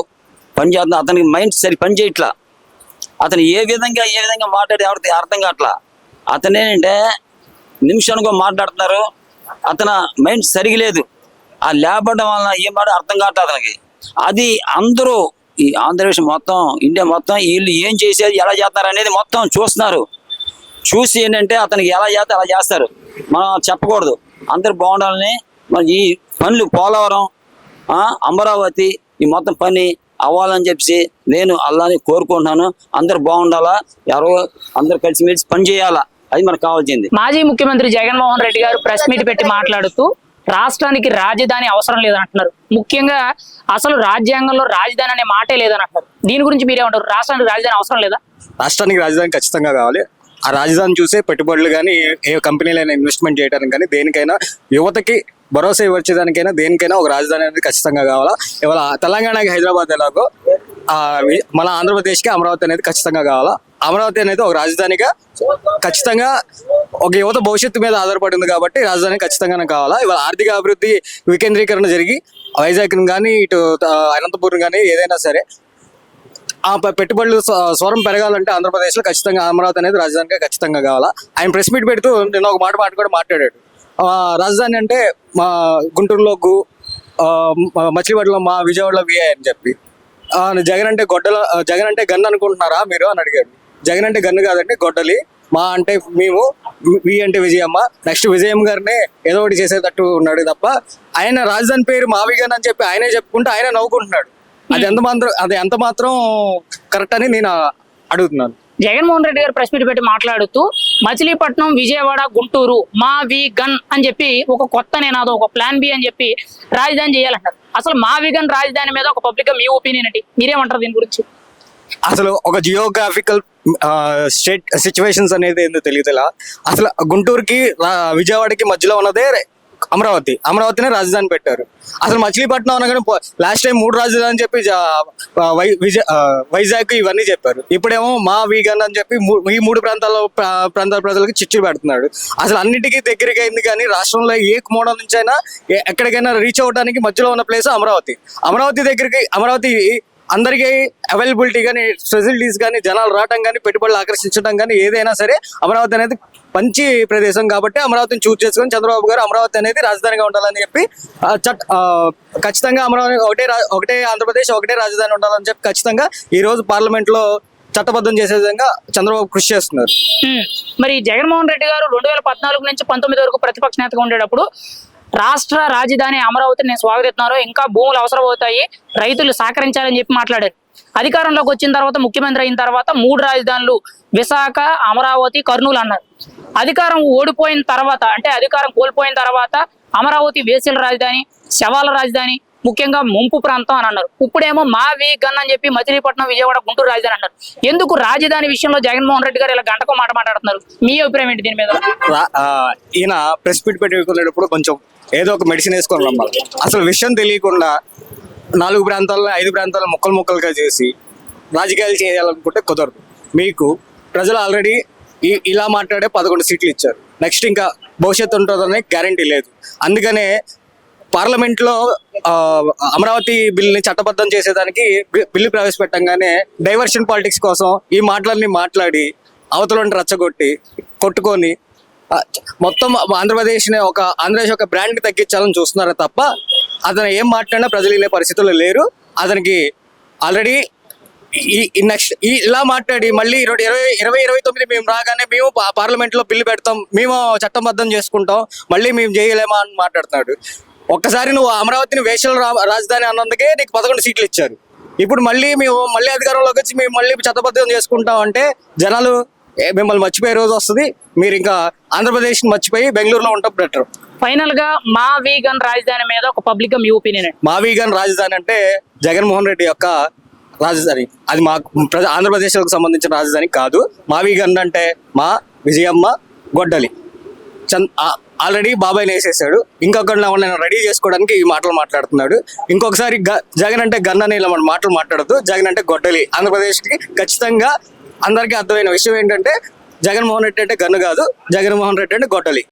పని చేస్తున్నారు, అతనికి మైండ్ సరి పని చేయట్లా. అతను ఏ విధంగా మాట్లాడి ఎవరికి అర్థం కావట్లా. అతను ఏంటంటే నిమిషానికి మాట్లాడుతున్నారు, అతను మైండ్ సరిగా లేదు. ఆ లేపడం వలన ఏం మాట అర్థం కావట్లేదు అతనికి. అది అందరూ ఈ ఆంధ్రప్రదేశ్ మొత్తం, ఇండియా మొత్తం వీళ్ళు ఏం చేసేది, ఎలా చేస్తారు అనేది మొత్తం చూస్తున్నారు. చూసి ఏంటంటే అతనికి ఎలా చేస్తే అలా చేస్తారు. మనం చెప్పకూడదు, అందరు బాగుండాలని. మన ఈ పనులు పోలవరం, అమరావతి ఈ మొత్తం పని అవ్వాలని చెప్పి నేను అల్లాని కోరుకుంటున్నాను. అందరు బాగుండాలా, అందరు కలిసిమెలిసి పని చేయాలా, అది మనకు కావాల్సింది. మాజీ ముఖ్యమంత్రి జగన్మోహన్ రెడ్డి గారు ప్రెస్ మీట్ పెట్టి మాట్లాడుతూ రాష్ట్రానికి రాజధాని అవసరం లేదని అంటున్నారు. ముఖ్యంగా అసలు రాజ్యాంగంలో రాజధాని అనే మాటే లేదని అంటున్నారు. దీని గురించి మీరేమంటారు? రాష్ట్రానికి రాజధాని అవసరం లేదా? రాష్ట్రానికి రాజధాని ఖచ్చితంగా కావాలి. ఆ రాజధాని చూసే పెట్టుబడులు కానీ, ఏ కంపెనీలైనా ఇన్వెస్ట్మెంట్ చేయడానికి కానీ, దేనికైనా యువతకి భరోసా ఇవ్వచ్చేదానికైనా దేనికైనా ఒక రాజధాని అనేది ఖచ్చితంగా కావాలా. ఇవాళ తెలంగాణకి హైదరాబాద్ ఎలాగో మన ఆంధ్రప్రదేశ్కి అమరావతి అనేది ఖచ్చితంగా కావాలా. అమరావతి అనేది ఒక రాజధానిగా ఖచ్చితంగా ఒక యువత భవిష్యత్తు మీద ఆధారపడింది కాబట్టి రాజధాని ఖచ్చితంగానే కావాలా. ఇవాళ ఆర్థిక అభివృద్ధి వికేంద్రీకరణ జరిగి వైజాగ్ కానీ, ఇటు అనంతపురం కానీ ఏదైనా సరే ఆ పెట్టుబడులు స్వరం పెరగాలంటే ఆంధ్రప్రదేశ్లో ఖచ్చితంగా అమరావతి అనేది రాజధానిగా ఖచ్చితంగా కావాలా. ఆయన ప్రెస్ మీట్ పెడుతూ నిన్న ఒక మాట కూడా మాట్లాడాడు. రాజధాని అంటే మా గుంటూరులో మచిలీపట్నంలో మా విజయవాడలో విఐ అని చెప్పి జగన్ అంటే జగన్ అంటే గన్ అనుకుంటున్నారా మీరు అని అడిగాడు. జగన్ అంటే గన్ను కాదండి, గొడ్డలి. మా అంటే మేము, వి అంటే విజయమ్మ. నెక్స్ట్ విజయమ్మ గారినే ఏదో ఒకటి చేసేటట్టు ఉన్నాడు తప్ప ఆయన రాజధాని పేరు మావిగన్ అని చెప్పి ఆయనే చెప్పుకుంటూ ఆయన నవ్వుకుంటున్నాడు. అది ఎంత మాత్రం కరెక్ట్ అని నేను అడుగుతున్నాను. జగన్మోహన్ రెడ్డి గారు ప్రెస్ మీట్ పెట్టి మాట్లాడుతూ మచిలీపట్నం, విజయవాడ, గుంటూరు మా వి గన్ అని చెప్పి ఒక కొత్త నినాదం, ఒక ప్లాన్ బి అని చెప్పి రాజధాని చేయాలంటారు. అసలు మా వి గన్ రాజధాని మీద ఒక పబ్లిక్ గా మీ ఒపీనియన్ ఏంటి? మీరేమంటారు దీని గురించి? అసలు ఒక జియోగ్రాఫికల్ స్టేట్ సిచ్యువేషన్స్ అనేది ఏందో తెలియదులా. అసలు గుంటూరుకి విజయవాడకి మధ్యలో ఉన్నదే అమరావతినే రాజధాని పెట్టారు. అసలు మచిలీపట్నం అనగానే లాస్ట్ టైం 3 రాజధాని అని చెప్పి వైజాగ్ ఇవన్నీ చెప్పారు. ఇప్పుడేమో మా వీగన్ అని చెప్పి ఈ 3 ప్రాంతాల ప్రజలకు చిచ్చు పెడుతున్నాడు. అసలు అన్నిటికీ దగ్గరగా అయింది కానీ రాష్ట్రంలో ఏ మోడల్ నుంచి అయినా ఎక్కడికైనా రీచ్ అవ్వడానికి మధ్యలో ఉన్న ప్లేస్ అమరావతి అందరికీ అవైలబిలిటీ కానీ, ఫెసిలిటీస్ కానీ, జనాలు రావడం కానీ, పెట్టుబడులు ఆకర్షించడం కానీ ఏదైనా సరే అమరావతి అనేది మంచి ప్రదేశం కాబట్టి అమరావతిని చూస్ చేసుకొని చంద్రబాబు గారు అమరావతి అనేది రాజధానిగా ఉండాలని చెప్పి ఖచ్చితంగా అమరావతి ఒకటే ఆంధ్రప్రదేశ్ ఒకటే రాజధాని ఉండాలని చెప్పి ఖచ్చితంగా ఈ రోజు పార్లమెంట్ లో చట్టబద్ధం చేసే విధంగా చంద్రబాబు కృషి చేస్తున్నారు. మరి జగన్మోహన్ రెడ్డి గారు 2014 నుంచి 19 వరకు ప్రతిపక్ష నేతగా ఉండేటప్పుడు రాష్ట్ర రాజధాని అమరావతిని నేను స్వాగతిస్తున్నాను, ఇంకా భూములు అవసరం అవుతాయి, రైతులు సహకరించాలని చెప్పి మాట్లాడారు. అధికారంలోకి వచ్చిన తర్వాత, ముఖ్యమంత్రి అయిన తర్వాత 3 రాజధానులు విశాఖ, అమరావతి, కర్నూలు అన్నారు. అధికారం ఓడిపోయిన తర్వాత, అంటే అధికారం కోల్పోయిన తర్వాత అమరావతి వేసిల రాజధాని, శవాల రాజధాని, ముఖ్యంగా ముంపు ప్రాంతం అని అన్నారు. ఇప్పుడేమో మా వి గన్ అని చెప్పి మచిలీపట్నం, విజయవాడ, గుంటూరు రాజధాని అన్నారు. ఎందుకు రాజధాని విషయంలో జగన్మోహన్ రెడ్డి గారు ఇలా గంటకో మాట మాట్లాడుతున్నారు? మీ అభిప్రాయం ఏంటి దీని మీద? ఈయన ప్రెస్ మీట్ పెట్టుకునేటప్పుడు కొంచెం ఏదో ఒక మెడిసిన్ వేసుకొని రమ్మాలి. అసలు విషయం తెలియకుండా 4 ప్రాంతాల్లో 5 ప్రాంతాల్లో ముక్కలుగా చేసి రాజకీయాలు చేయాలనుకుంటే కుదరదు. మీకు ప్రజలు ఆల్రెడీ ఇలా మాట్లాడే 11 సీట్లు ఇచ్చారు. నెక్స్ట్ ఇంకా భవిష్యత్తు ఉంటుందనే గ్యారంటీ లేదు. అందుకనే పార్లమెంట్లో అమరావతి బిల్లుని చట్టబద్ధం చేసేదానికి బిల్లు ప్రవేశపెట్టంగానే డైవర్షన్ పాలిటిక్స్ కోసం ఈ మాటలన్నీ మాట్లాడి అవతలని రచ్చగొట్టి కొట్టుకొని మొత్తం ఆంధ్రప్రదేశ్ ఒక బ్రాండ్ తగ్గించాలని చూస్తున్నారే తప్ప అతను ఏం మాట్లాడినా ప్రజలు వినే పరిస్థితుల్లో లేరు. అతనికి ఆల్రెడీ నెక్స్ట్ ఇలా మాట్లాడి మళ్ళీ 2029 మేము రాగానే మేము పార్లమెంట్ లో బిల్లు పెడతాం, మేము చట్టబద్ధం చేసుకుంటాం, మళ్ళీ మేము చేయలేమా అని మాట్లాడుతున్నాడు. ఒక్కసారి నువ్వు అమరావతిని వేషల రాజధాని అన్నందుకే నీకు 11 సీట్లు ఇచ్చారు. ఇప్పుడు మళ్ళీ అధికారంలోకి వచ్చి మేము మళ్ళీ చట్టబద్ధం చేసుకుంటాం అంటే జనాలు మిమ్మల్ని మర్చిపోయే రోజు వస్తుంది. మీరు ఇంకా ఆంధ్రప్రదేశ్ మర్చిపోయి బెంగళూరులో ఉంటాం బెటర్. ఫైనల్ గా మా వీగన్ రాజధాని మీద ఒక పబ్లిక్ గా మీ ఒపీనియన్? మా వీగన్ రాజధాని అంటే జగన్మోహన్ రెడ్డి యొక్క రాజధాని, అది మా ఆంధ్రప్రదేశ్ కు సంబంధించిన రాజధాని కాదు. మా వీగన్ అంటే మా విజయమ్మ, గొడ్డలి. ఆల్రెడీ బాబాయ్ వేసేసాడు. ఇంకొకరిని రెడీ చేసుకోవడానికి ఈ మాటలు మాట్లాడుతున్నాడు. ఇంకొకసారి జగన్ అంటే గన్ అని ఇలా మాటలు మాట్లాడద్దు. జగన్ అంటే గొడ్డలి. ఆంధ్రప్రదేశ్ కి ఖచ్చితంగా అందరికీ అర్థమైన విషయం ఏంటంటే జగన్మోహన్ రెడ్డి అంటే గన్ను కాదు, జగన్మోహన్ రెడ్డి అంటే గొడ్డలి.